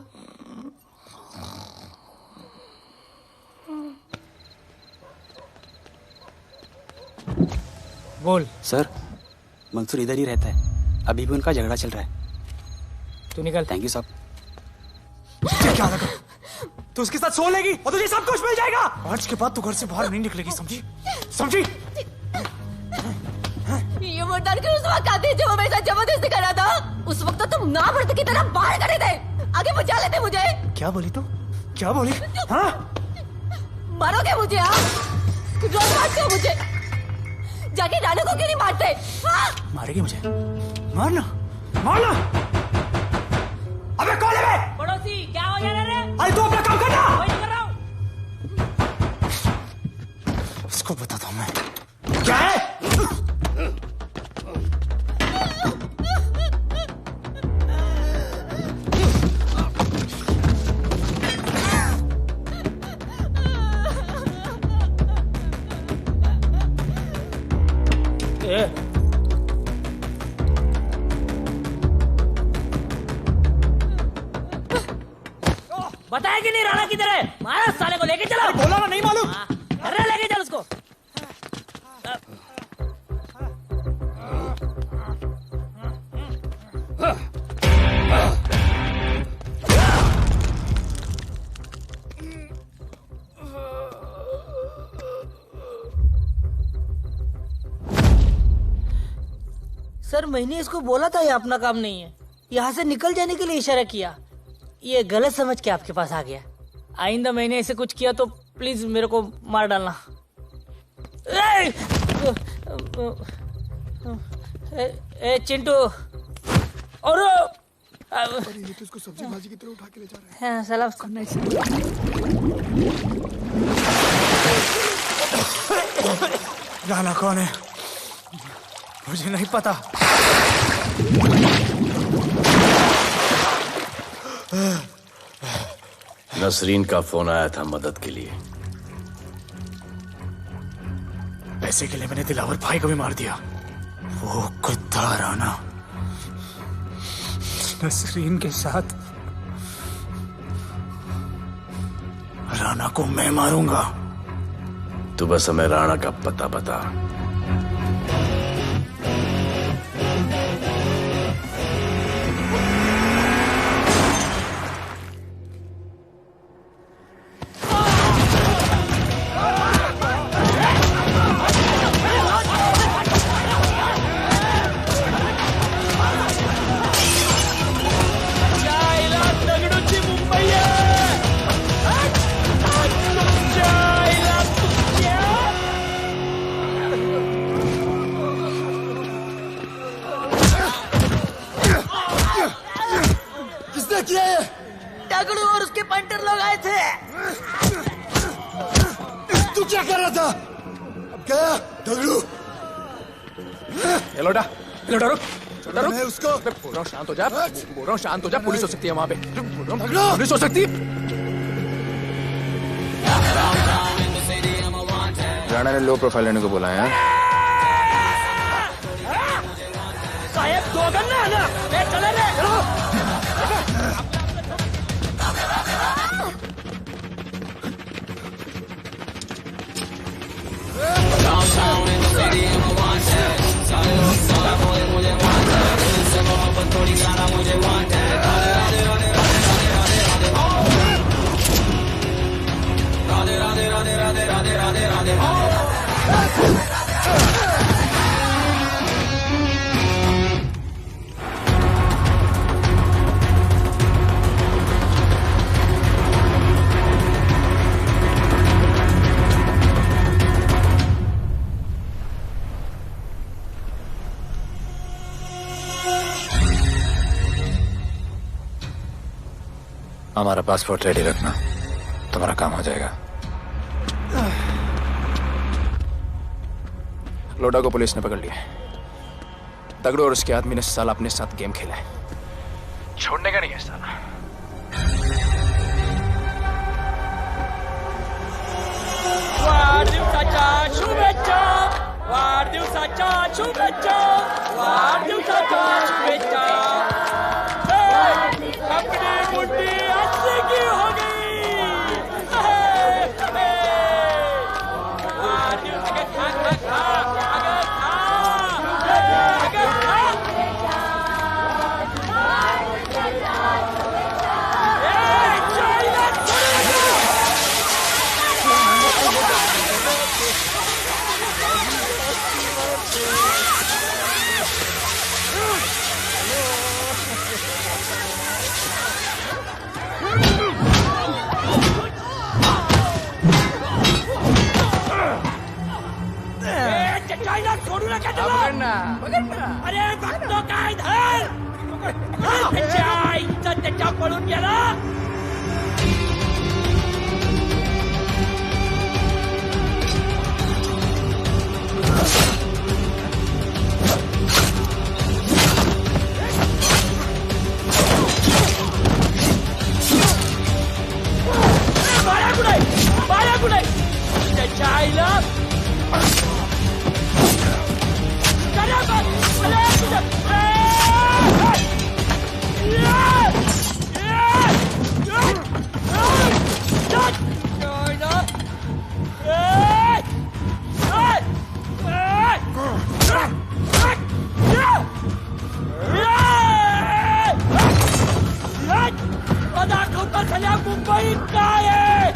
बोल। सर, मंसूर इधर ही रहता है। अभी भी उनका झगड़ा चल रहा है। तू निकल। थैंक यू साहब। क्या लगा? तू उसके साथ सो लेगी और तुझे सब कुछ मिल जाएगा। आज के बाद तू घर से बाहर नहीं निकलेगी, समझी? समझी? ये वो डर के उस वक्त आते जो वो मेरे साथ जबरदस्ती कर रहा था। उस वक्त तो तुम ना मर्द की तरह बाहर खड़े थे, आगे बचा लेते मुझे। क्या बोली तू? क्या बोली? हाँ? मारोगे मुझे? आप रोज मारते हो मुझे। जाके राणा को क्यों नहीं मारते? हाँ? मारेगी मुझे? मारना, मारना। अबे कौन है बे? पड़ोसी क्या हो गया रे? अरे तू अपना काम करना। वही तो कर रहा हूँ। इसको बताता हूँ मैं क्या है। बताया कि नहीं राणा किधर है? मारा साले को, लेके चलो। बोला ना नहीं मालूम। अरे लेके चल उसको। सर मैंने इसको बोला था ये अपना काम नहीं है, यहाँ से निकल जाने के लिए इशारा किया, ये गलत समझ के आपके पास आ गया। आइंदा मैंने ऐसे कुछ किया तो प्लीज मेरे को मार डालना। ए चिंटू और ये तो इसको सब्जी भाजी की तरह उठा के ले जा रहा है। हाँ, सलाम करना राणा कौन है मुझे नहीं पता। नसरीन का फोन आया था मदद के लिए। पैसे के लिए मैंने दिलावर भाई को भी मार दिया। वो कुत्ता राणा नसरीन के साथ, राणा को मैं मारूंगा। तू बस हमें राणा का पता बता। दगड़ू और उसके पंटर लोग आए थे। तू क्या कर रहा था? अब गया दगड़ू। लोटा लोटा रुक रुक। मैं उसको बोल रहा हूँ शांत हो जा, बोल रहा हूँ शांत हो जा। पुलिस हो सकती है वहाँ पे, पुलिस हो सकती है। राणा ने लो प्रोफाइल लेने को बोला है। साहब दो गन्ना है ना, चले रे। हमारा पासपोर्ट रेडी रखना, तुम्हारा काम हो जाएगा। लोडा को पुलिस ने पकड़ लिया। दगड़ू और उसके आदमी ने साला अपने साथ गेम खेला है, छोड़ने का नहीं है साला। वाढदिवसाच्या शुभेच्छा, वाढदिवसाच्या शुभेच्छा, वाढदिवसाच्या शुभेच्छा। अपनी मुट्ठी अच्छी की हो गई। अगर खा खा खा, अगर खा अरे बघतो काय धर त्याच्या आईचं त्याच्या पळून गेला. बाळा कुठे त्याच्या आईला दाखवता सगळ्या मुंबईत काय आहे.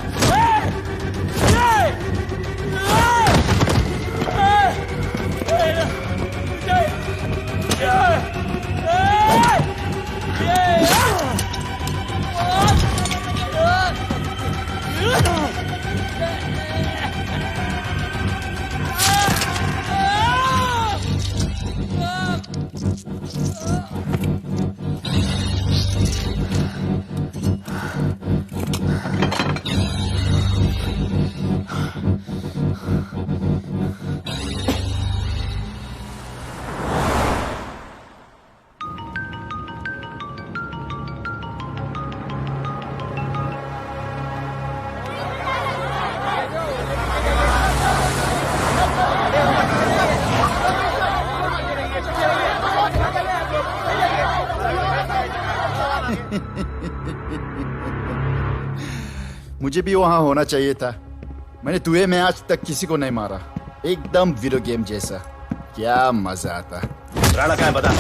मुझे भी वहां होना चाहिए था. मैंने दुए में आज तक किसी को नहीं मारा. एकदम वीडियो गेम जैसा. क्या मजा आता. राणा कहाँ है बता.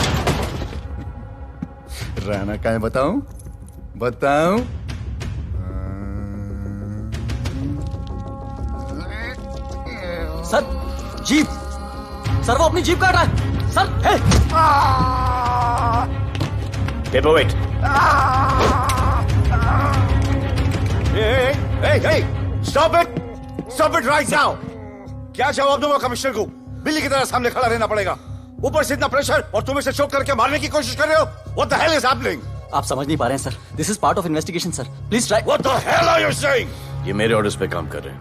राणा कहाँ है बताऊं. बताऊं. Sir jeep. सर वो अपनी जीप काट रहा है. Sir paper weight. Hey, stop it right now. क्या जवाब दूंगा कमिश्नर को. बिल्ली की तरह सामने खड़ा रहना पड़ेगा. ऊपर से इतना प्रेशर और तुम इसे चोक करके मारने की कोशिश कर रहे हो. What the hell is happening? आप समझ नहीं पा रहे हैं sir. This is part of investigation sir. Please try. What the hell are you saying? ये मेरे ऑर्डर्स पे काम कर रहे हैं.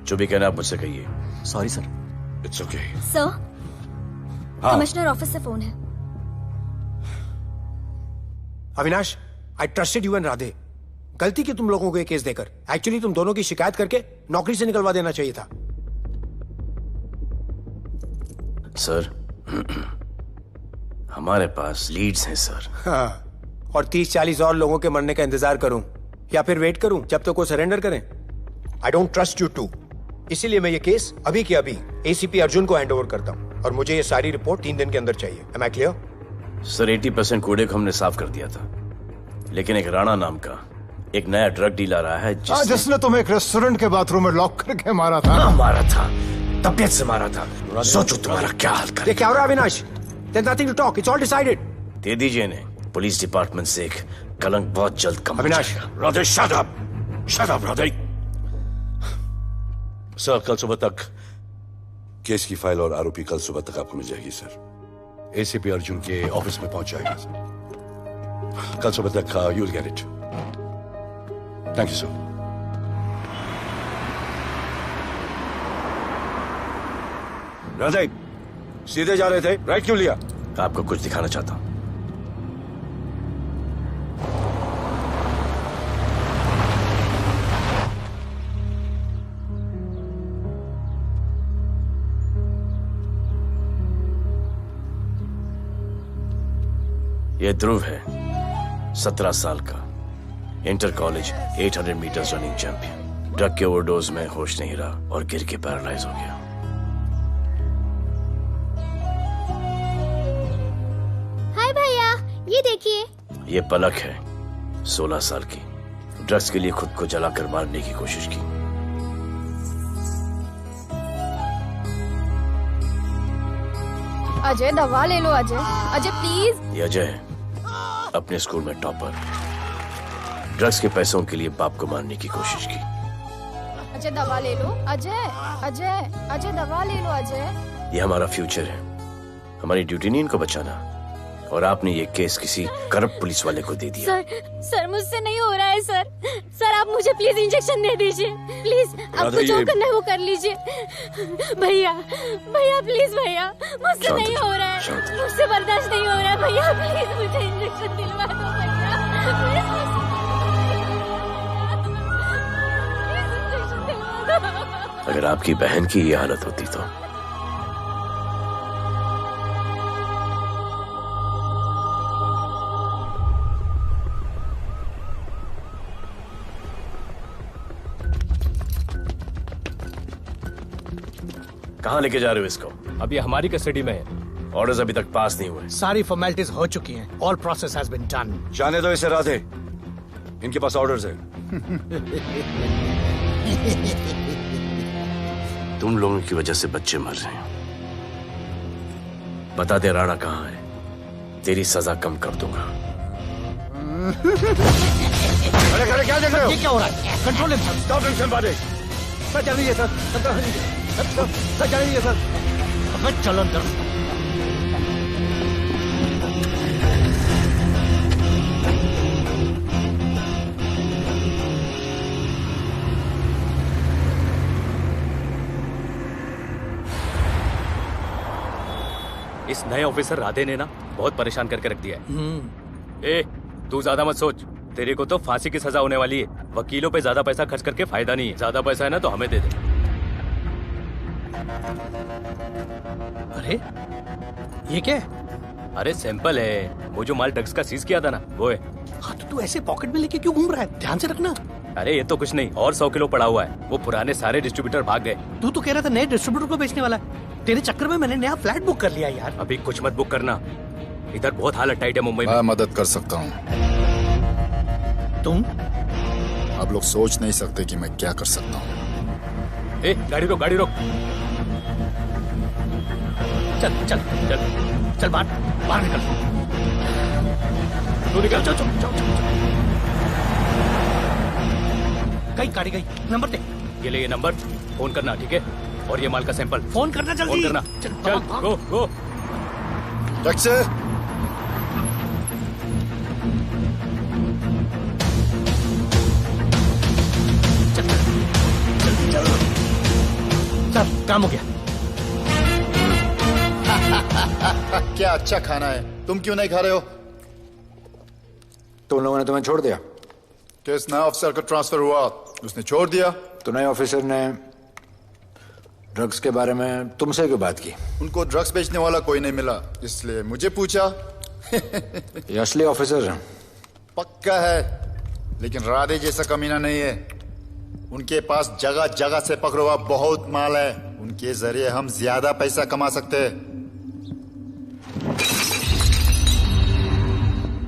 जो भी कहना आप मुझसे कहिए. Sorry sir. It's okay. Sir commissioner office से फोन है. अविनाश, आई ट्रस्टेड यू एंड राधे. गलती की तुम लोगों को ये केस देकर. एक्चुअली तुम दोनों की शिकायत करके नौकरी से निकलवा देना चाहिए था. सर हमारे पास लीड्स हैं सर. हाँ, और 30-40 और लोगों के मरने का इंतजार करूं या फिर वेट करूं जब तक वो सरेंडर करें. I don't trust you too. इसीलिए मैं ये केस अभी के अभी एसीपी अर्जुन को हैंड ओवर करता हूं और मुझे ये सारी रिपोर्ट 3 दिन के अंदर चाहिए. M I clear? सर 80% कूड़े को हमने साफ कर दिया था, लेकिन एक राणा नाम का एक नया ड्रग डीलर आया है जिसने तुम्हें एक रेस्टोरेंट के बाथरूम में लॉक करके मारा था. हाँ, मारा था. तबियत से मारा था. सोचो तुम्हारा क्या हाल कर. ये क्या हो रहा है Avinash? There's nothing to talk. It's all decided. दे दीजिए इन्हें. पुलिस डिपार्टमेंट से एक कलंक बहुत जल्द कम. Avinash. Radhe shut up. Shut up Radhe. Sir कल सुबह तक केस की फाइल और आरोपी कल सुबह तक आपको मिल जाएगी सर. एसीपी अर्जुन के ऑफिस में पहुंच जाएगी सर. कल सुबह तक you will get it. Thank you sir. Radhe सीधे जा रहे थे, राइट क्यों लिया? आपको कुछ दिखाना चाहता हूं. ये ध्रुव है, 17 साल का, inter college 800 meters running champion. Drug के ओवरडोज में होश नहीं रहा और गिर के पैरालाइज हो गया. हाय भैया, ये देखिए. ये पलक है, 16 साल की. ड्रग्स के लिए खुद को जलाकर मारने की कोशिश की. अजय दवा ले लो. अजय अजय प्लीज. ये अजय है, अपने स्कूल में टॉपर. ड्रग्स के पैसों के लिए बाप को मारने की कोशिश की. अजय दवा ले लो. अजय अजय अजय दवा ले लो. अजय ये हमारा फ्यूचर है. हमारी ड्यूटी नहीं इनको बचाना, और आपने ये केस किसी करप्ट पुलिस वाले को दे दिया। सर मुझसे नहीं हो रहा है सर। सर आप मुझे प्लीज इंजेक्शन दे दीजिए प्लीज। आपको जो करना है वो कर लीजिए। भैया भैया प्लीज भैया, मुझसे नहीं हो रहा है, मुझसे बर्दाश्त नहीं हो रहा है भैया, प्लीज मुझे इंजेक्शन दिलवा दो भैया। अगर आपकी बहन की ये हालत होती तो कहाँ लेके जा रहे हो इसको? अभी हमारी कस्टडी में है। ऑर्डर्स अभी तक पास नहीं हुए। सारी फॉर्मेलिटीज हो चुकी हैं। All process has been done. जाने दो इसे राधे, इनके पास ऑर्डर्स है। तुम लोगों की वजह से बच्चे मर रहे हैं। बता दे राणा कहाँ है, तेरी सजा कम कर दूंगा। अरे क्या देख रहे हो? ये क्या हो रहा है? Control himself. Stop him somebody. Sir जल्दी है सर। सर जल्दी है सर। अब चलो अंदर। इस नए ऑफिसर राधे ने ना बहुत परेशान करके रख दिया है। ए, तू ज्यादा मत सोच, तेरे को तो फांसी की सजा होने वाली है। वकीलों पे ज्यादा पैसा खर्च करके फायदा नहीं है। ज्यादा पैसा है ना तो हमें दे दे। अरे ये क्या है? अरे सैंपल है, वो जो माल ड्रग्स का सीज किया था ना वो है। हाँ तो तू ऐसे पॉकेट में लेके क्यों घूम रहा है? ध्यान से रखना। अरे ये तो कुछ नहीं, और 100 किलो पड़ा हुआ है। वो पुराने सारे डिस्ट्रीब्यूटर भाग गए। तू तो कह रहा था नए डिस्ट्रीब्यूटर को बेचने वाला है। तेरे चक्कर में मैंने नया फ्लैट बुक कर लिया यार। अभी कुछ मत बुक करना, इधर बहुत हालत टाइट है मुंबई में। मैं मदद कर सकता हूँ। तुम? आप लोग सोच नहीं सकते कि मैं क्या कर सकता हूँ। ए, गाड़ी रोक, गाड़ी रोक। चल चल चल चल बाहर निकल। तू निकल। चल चल चल कहीं गाड़ी गई। नंबर दे। ये ले, ये नंबर, फोन करना ठीक है। और ये माल का सैंपल फोन करना जल्दी। फोन करना। चल गो गो। टैक्सी। चल काम हो गया। क्या अच्छा खाना है, तुम क्यों नहीं खा रहे हो? तुम लोगों ने तुम्हें छोड़ दिया? किस नए ऑफिसर का ट्रांसफर हुआ उसने छोड़ दिया? तो नए ऑफिसर ने ड्रग्स के बारे में तुमसे क्यों बात की? उनको ड्रग्स बेचने वाला कोई नहीं मिला, इसलिए मुझे पूछा। ये असली ऑफिसर है? पक्का है, लेकिन राधे जैसा कमीना नहीं है। उनके पास जगह जगह से पकड़ा हुआ बहुत माल है, उनके जरिए हम ज्यादा पैसा कमा सकते हैं।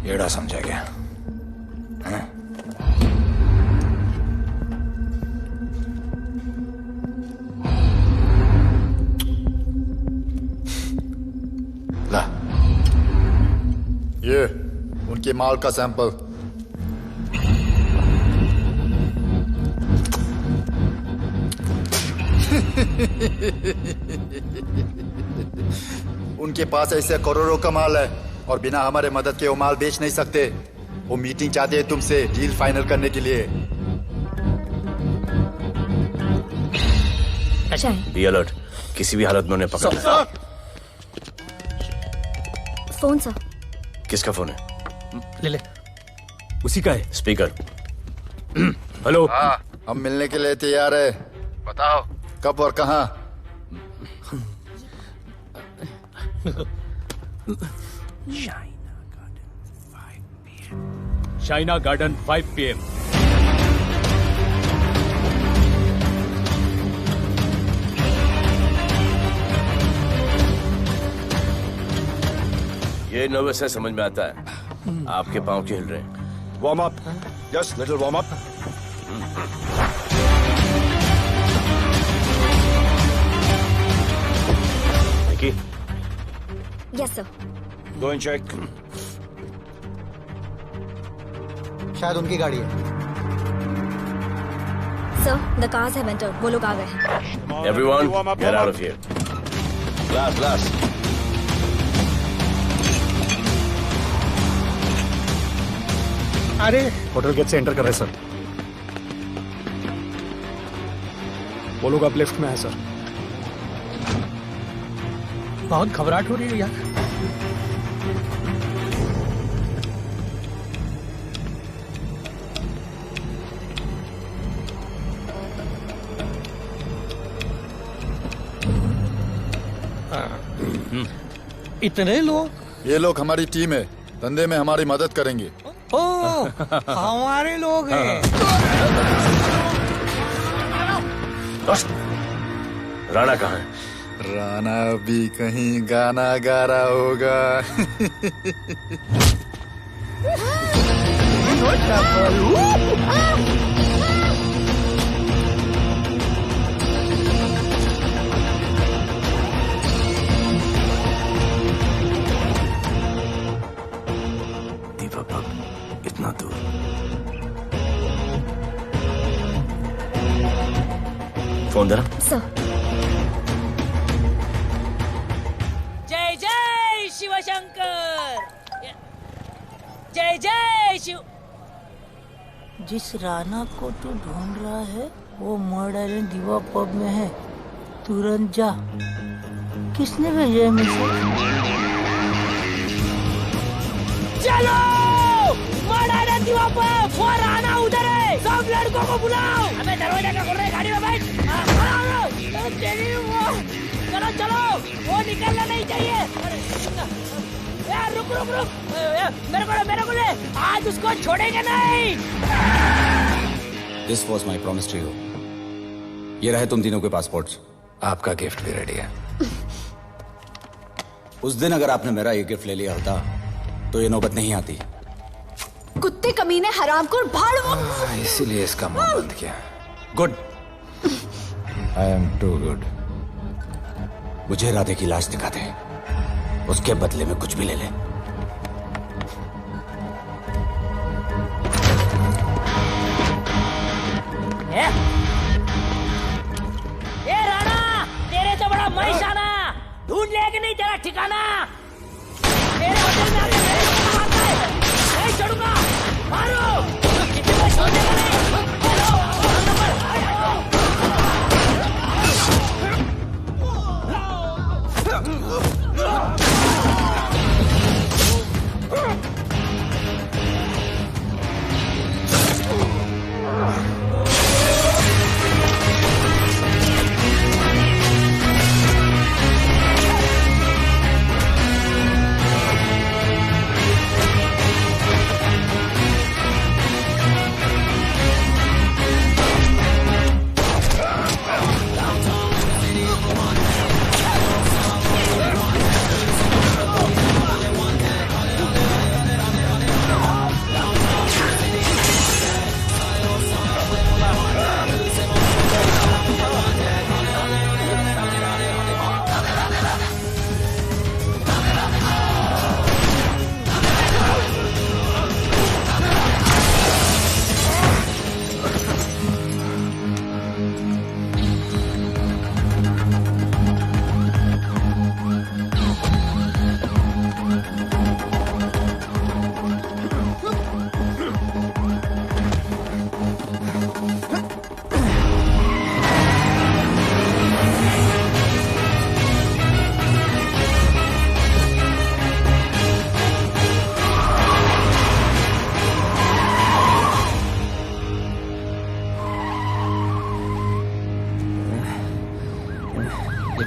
एड़ा समझा गया? हाँ? ला, ये उनके माल का सैंपल। उनके पास ऐसे करोड़ों का माल है और बिना हमारे मदद के वो माल बेच नहीं सकते। वो मीटिंग चाहते हैं तुमसे डील फाइनल करने के लिए। बी अलर्ट, किसी भी हालत में उन्हें पकड़ लेना। Phone sir. किसका फोन है? ले ले। उसी का है। स्पीकर। हेलो। हाँ, हम मिलने के लिए तैयार है। बताओ कब और कहाँ? Shaina garden 5 PM। ये नर्वस है, समझ में आता है। आपके पांव क्यों हिल रहे हैं? Warm up, just little warm up. Yes sir. Go and check. शायद उनकी गाड़ी है। Sir, the cars have entered. वो लोग आ गए हैं। Everyone, get out of here. Glass, glass. अरे होटल गेट से एंटर कर रहे सर। वो लोग अब लेफ्ट में है सर। बहुत घबराहट हो रही है यार। इतने लोग? ये लोग हमारी टीम है, धंधे में हमारी मदद करेंगे। ओ, हमारे लोग हैं। राणा कहाँ है? राणा भी कहीं गाना गा रहा होगा। इतना दूर। फोन देना। जय जय शिव शंकर, जय जय शिव। जिस राणा को तू ढूंढ रहा है वो मर्डर इन दीवा पब में है, तुरंत जा। किसने भेजा है मुझे? चलो मर्डर इन दीवा पब, वो राणा उधर है, सब लड़कों को बुलाओ। अबे दरवाजा क्या खोल रहे, गाड़ी में बैठ। चलो चलो, वो निकलना नहीं चाहिए। यार रुक रुक रुक, मेरे को ले, आज उसको छोड़ेंगे नहीं। This was my promise to you. ये रहे तुम तीनों के पासपोर्ट्स। आपका गिफ्ट भी रेडी है। उस दिन अगर आपने मेरा ये गिफ्ट ले लिया होता तो ये नौबत नहीं आती। कुत्ते कमीने हरामखोर भाड़। इसीलिए इसका मुंह बंद किया। Good. I am too good. मुझे राधे की लाश दिखा दे, उसके बदले में कुछ भी ले ले। ए राणा, तेरे तो बड़ा मैशाना, ढूंढ लिया कि नहीं तेरा ठिकाना? तेरे होटल में आके मेरे को मारता है, नहीं छोड़ूंगा, मारो। किसी को छोड़ने का नहीं।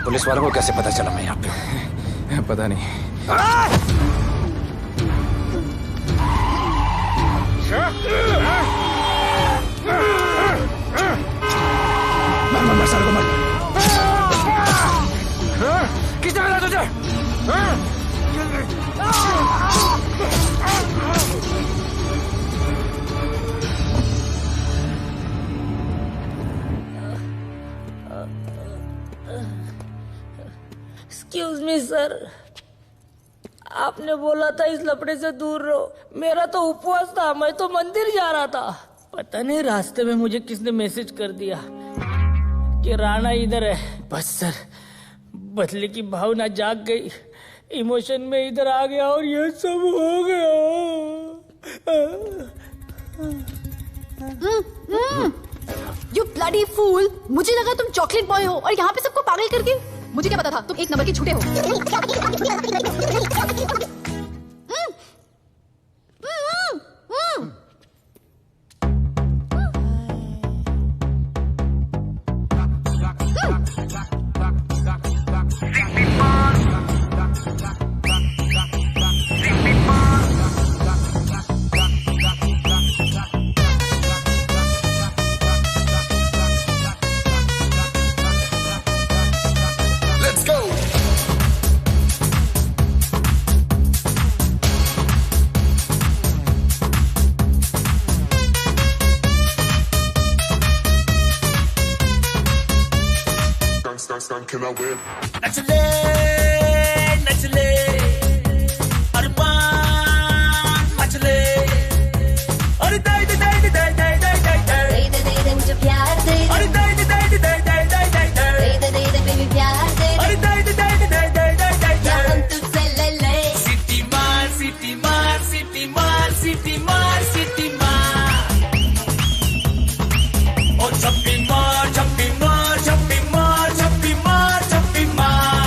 पुलिस वालों को कैसे पता चला मैं यहाँ पे? पता नहीं। मर सारे को मर। किसने मिला तुझे? एक्सक्यूज मी सर, आपने बोला था इस लफड़े से दूर रहो। मेरा तो उपवास था, मैं तो मंदिर जा रहा था। पता नहीं रास्ते में मुझे किसने मैसेज कर दिया कि राणा इधर है। बस सर, बदले की भावना जाग गई, इमोशन में इधर आ गया और ये सब हो गया। You bloody fool! मुझे लगा तुम चॉकलेट बॉय हो और यहाँ पे सबको पागल करके। मुझे क्या पता था तुम एक नंबर के झूठे हो। Can I win? नचले नचले अरमान मचले अरे दे दे दे दे दे दे दे दे दे दे मुझे प्यार दे अरे दे दे दे दे दे दे दे दे दे बेबी प्यार दे अरे दे दे दे दे दे दे दे या हम तुझसे ले ले सिटी मार सिटी मार सिटी मार सिटी मार सिटी मार ओ छप्पी मार छप्पी मार छप्पी मार छप्पी मार छप्पी मार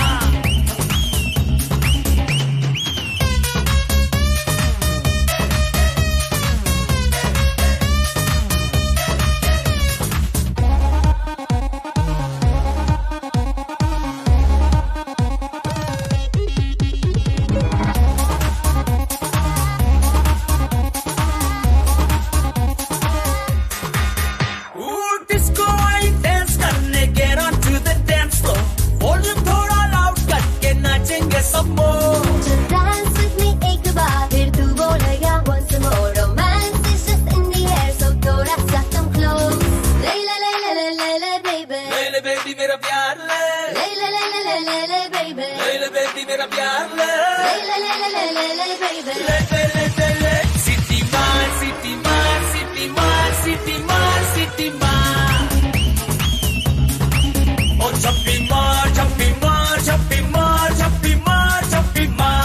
डिस्को आई डांस करने get on to the dance floor volume थोड़ा लाउड करके नाचेंगे सब मोर Just dance with me एक बार फिर तू बोलेगा once more romance is just in the air so थोड़ा सा तुम close ले ले ले ले ले ले ले baby ले ले बेबी मेरा प्यार ले ले ले ले ले ले ले ले baby ले ले बेबी मेरा प्यार ले ले ले ले ले ले ले ले baby ले ले ले ले ले सिटी मार सिटी मार सिटी मार सिटी मार सिटी मार ओ छप्पी मार छप्पी मार छप्पी मार छप्पी मार छप्पी मार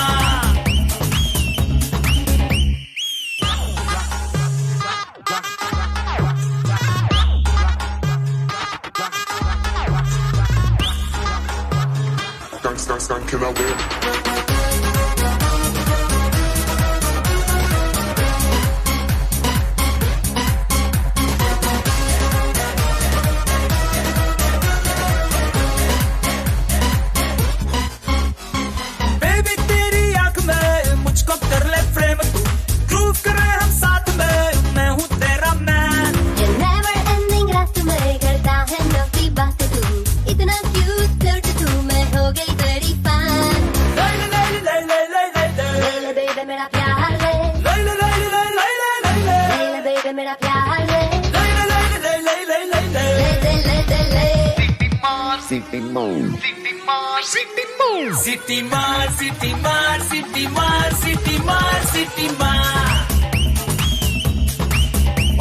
Can I win? बेबी तेरी आंख में मुझको कर ले फ्रेम तू ग्रूव करे हम साथ में मैं हूँ तेरा मैन ये never ending रात में करता है नौकी बात तू इतना cute फ्लर्ट तू मैं हो गई तेरी fan ले ले ले ले ले ले ले ले ले ले baby मेरा प्यार ले ले ले ले ले ले ले ले ले ले ले baby मेरा प्यार ले ले ले ले ले ले ले ले ले ले ले ले ले सिटी मार सिटी मार सिटी मार सिटी मार सिटी मार सिटी मार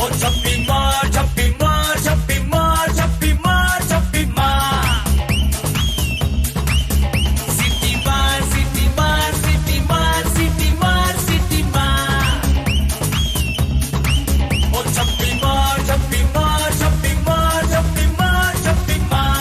ओ छप्पी मार छप्पी मार छप्पी मार छप्पी मार छप्पी मार सिटी मार सिटी मार सिटी मार सिटी मार सिटी मार ओ छप्पी मार छप्पी मार छप्पी मार छप्पी मार छप्पी मार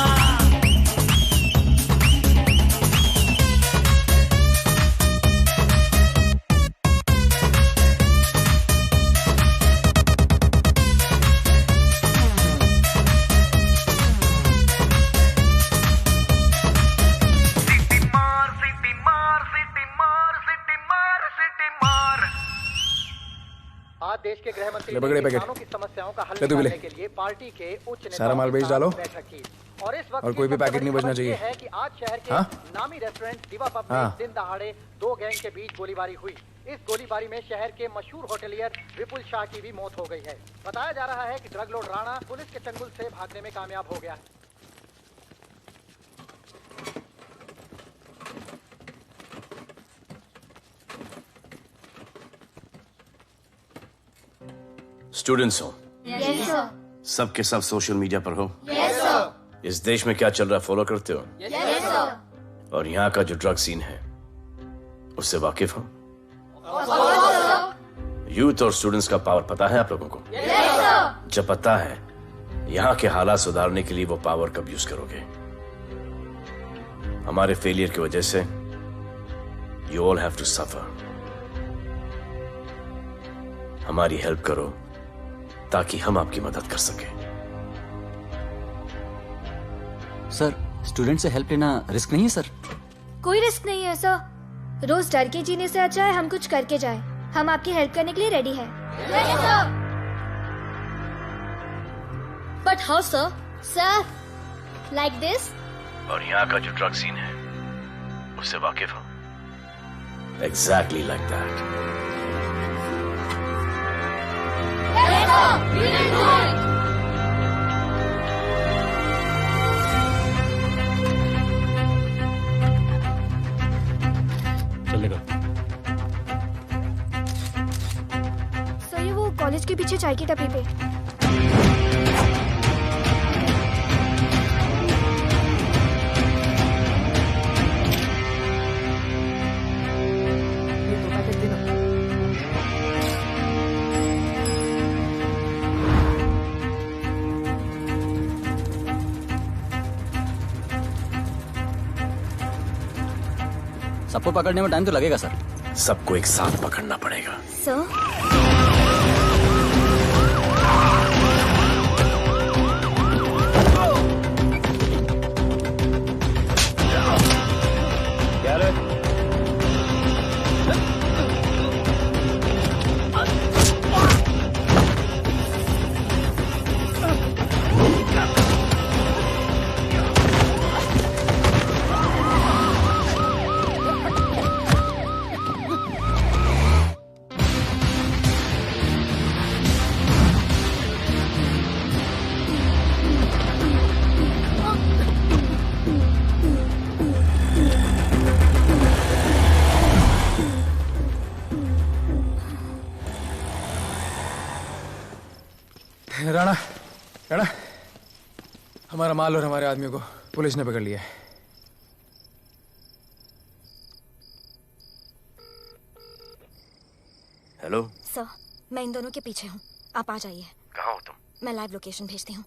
आज देश के गृह मंत्री ले पकड़े ने पैकेट। किसानों की समस्याओं का हल ले तू भी ले। निकालने के लिए पार्टी के उच्च नेताओं सारा माल के बेच साथ डालो। बैठक की। और इस वक्त और कोई भी पैकेट नहीं बचना चाहिए। है कि आज शहर के हाँ? नामी रेस्टोरेंट दिवा पब में हाँ। दिन दहाड़े दो गैंग के बीच गोलीबारी हुई। इस गोलीबारी में शहर के मशहूर होटलियर विपुल शाह की भी मौत हो गई है। बताया जा रहा है कि ड्रग लॉर्ड राणा पुलिस के चंगुल से भागने में कामयाब हो गया। स्टूडेंट्स हो Yes, sir. सब के सब सोशल मीडिया पर हो Yes, sir. इस देश में क्या चल रहा है फॉलो करते हो Yes, sir. और यहाँ का जो ड्रग सीन है उससे वाकिफ हो यूथ और स्टूडेंट्स का पावर पता है आप लोगों को? जब पता है, यहाँ के हालात सुधारने के लिए वो पावर कब यूज करोगे? हमारे फेलियर की वजह से you all have to suffer. हमारी हेल्प करो ताकि हम आपकी मदद कर सकें। सर, स्टूडेंट से हेल्प लेना रिस्क नहीं है सर? कोई रिस्क नहीं है सर। रोज डर के जीने से अच्छा है हम कुछ करके जाए। हम आपकी हेल्प करने के लिए रेडी है। But how sir? Sir, like this? और यहाँ का जो ड्रग सीन है उससे वाकिफ हो? Exactly like that. चलेगा। सर ये वो कॉलेज के पीछे चाय की टपरी पे। सबको पकड़ने में टाइम तो लगेगा सर। सबको एक साथ पकड़ना पड़ेगा। सर राणा, राणा, हमारा माल और हमारे आदमियों को पुलिस ने पकड़ लिया है। हेलो सर, मैं इन दोनों के पीछे हूँ। आप आ जाइए। कहाँ हो तुम? मैं लाइव लोकेशन भेजती हूँ।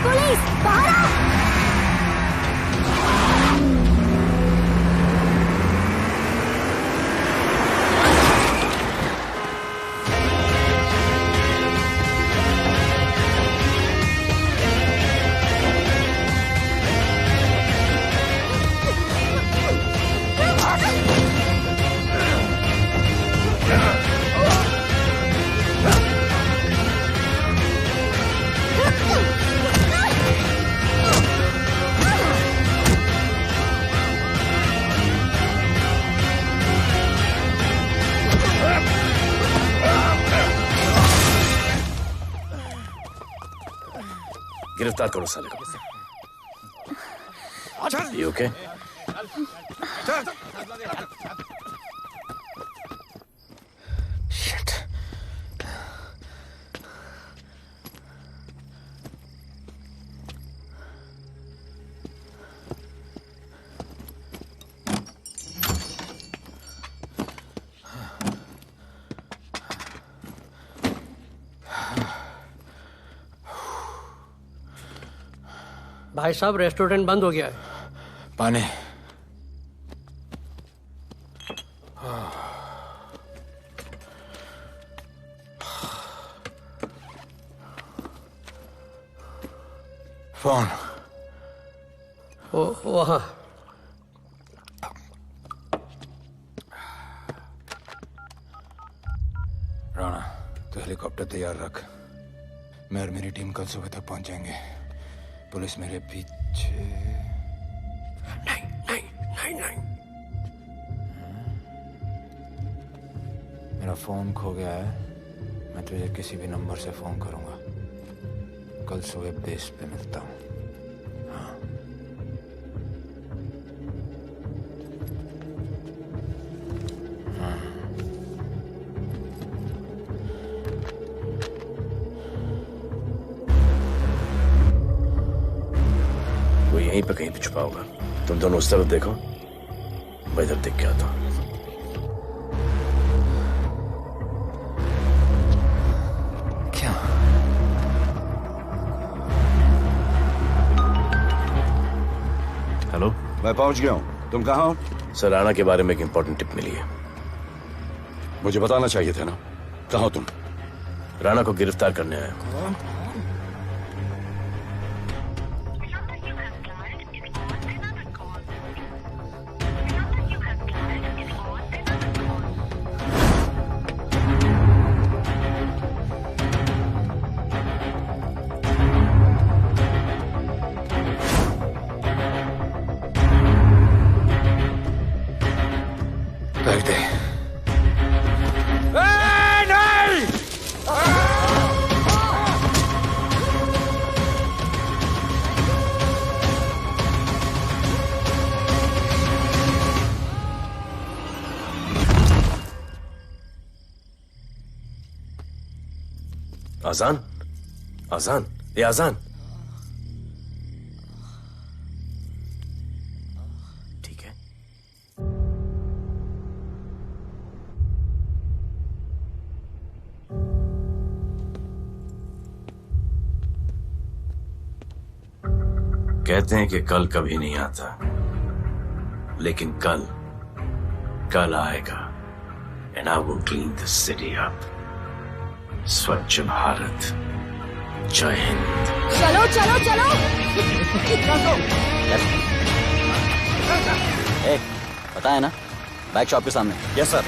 पुलिस बाहर आओ! गिरफ्तार करो साले को। You okay? Shit. भाई साहब, रेस्टोरेंट बंद हो गया है। पानी। फोन। वहाँ। हेलीकॉप्टर तैयार रख। मैं और मेरी टीम कल सुबह तक पहुंच जाएंगे। पुलिस मेरे पीछे नहीं। मेरा फोन खो गया है। मैं तुझे किसी भी नंबर से फोन करूंगा। कल सुबह बेस पे मिलता हूँ। हाँ। वो यहीं पे कहीं पे छुपा होगा। तुम दोनों उस तरफ देखो, मैं इधर देख के आता हूँ। हेलो, मैं पहुंच गया हूं। तुम कहाँ हो? सर, राणा के बारे में एक इंपॉर्टेंट टिप मिली है। मुझे बताना चाहिए था ना। कहाँ हो तुम? राणा को गिरफ्तार करने आया हूं। रख दे। आजान, आजान, ये आजान। ठीक है। कहते हैं कि कल कभी नहीं आता, लेकिन कल आएगा। And I will clean the city up. स्वच्छ भारत। जय हिंद। चलो चलो चलो। पता है ना, बाइक शॉप के सामने। Yes sir.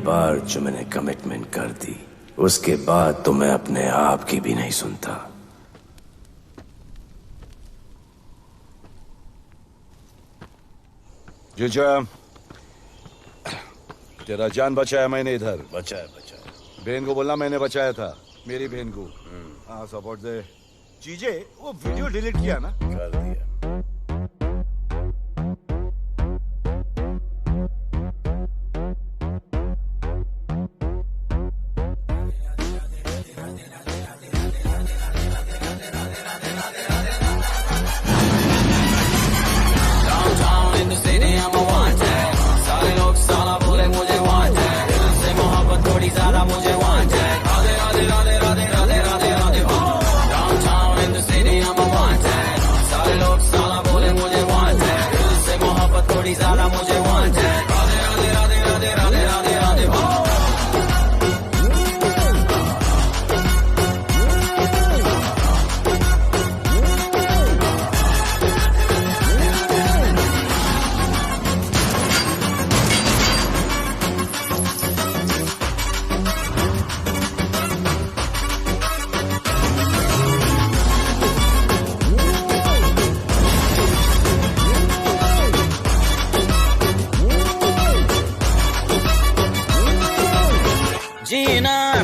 बार जो मैंने कमिटमेंट कर दी उसके बाद तो मैं अपने आप की भी नहीं सुनता। जीजा, तेरा जान बचाया मैंने इधर। बचाया। बहन को बोलना मैंने बचाया था, मेरी बहन को। हाँ सपोर्ट दे। चीजे वो वीडियो डिलीट किया ना? कर दिया।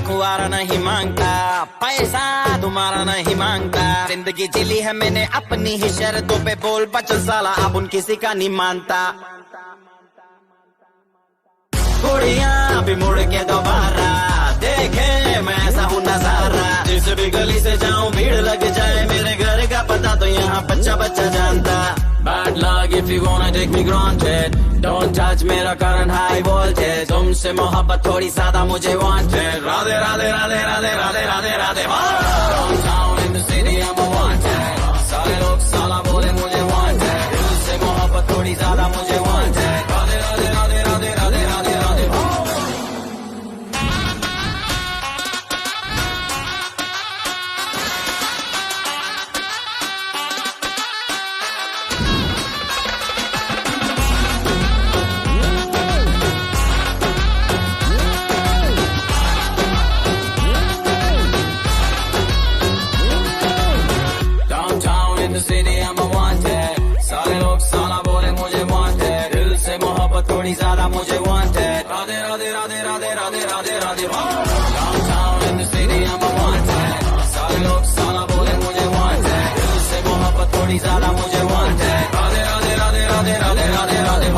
कुआरा नहीं मांगता, पैसा तुम्हारा नहीं मांगता। जिंदगी जिली है मैंने अपनी ही शर्तों पे, बोल बचल साला अब उन किसी का नहीं मानता। कुड़ियाँ भी मुड़ के दोबारा देखे मैं ऐसा हूँ नजारा। जिस भी गली से जाऊँ भीड़ लग जाए, मेरे घर का पता तो यहाँ बच्चा बच्चा जानता। Bad luck if you wanna take me granted, don't touch मेरा current high voltage। तुमसे मोहब्बत थोड़ी ज्यादा मुझे wanted। Radhe Radhe Radhe Radhe Radhe Radhe Radhe. Downtown in the city I'm a wanted, सारे लोग साला बोले मुझे wanted। दिल से मोहब्बत थोड़ी ज्यादा मुझे wanted। राधे राधे राधे राधे राधे राधे राधे। थोड़ी ज्यादा मुझे wanted। Radhe Radhe Radhe Radhe Radhe Radhe Radhe. Downtown in the city I'm a wanted, सारे लोग साला बोले मुझे wanted। दिल से मोहब्बत थोड़ी ज्यादा मुझे wanted। राधे राधे राधे राधे राधे राधे राधे।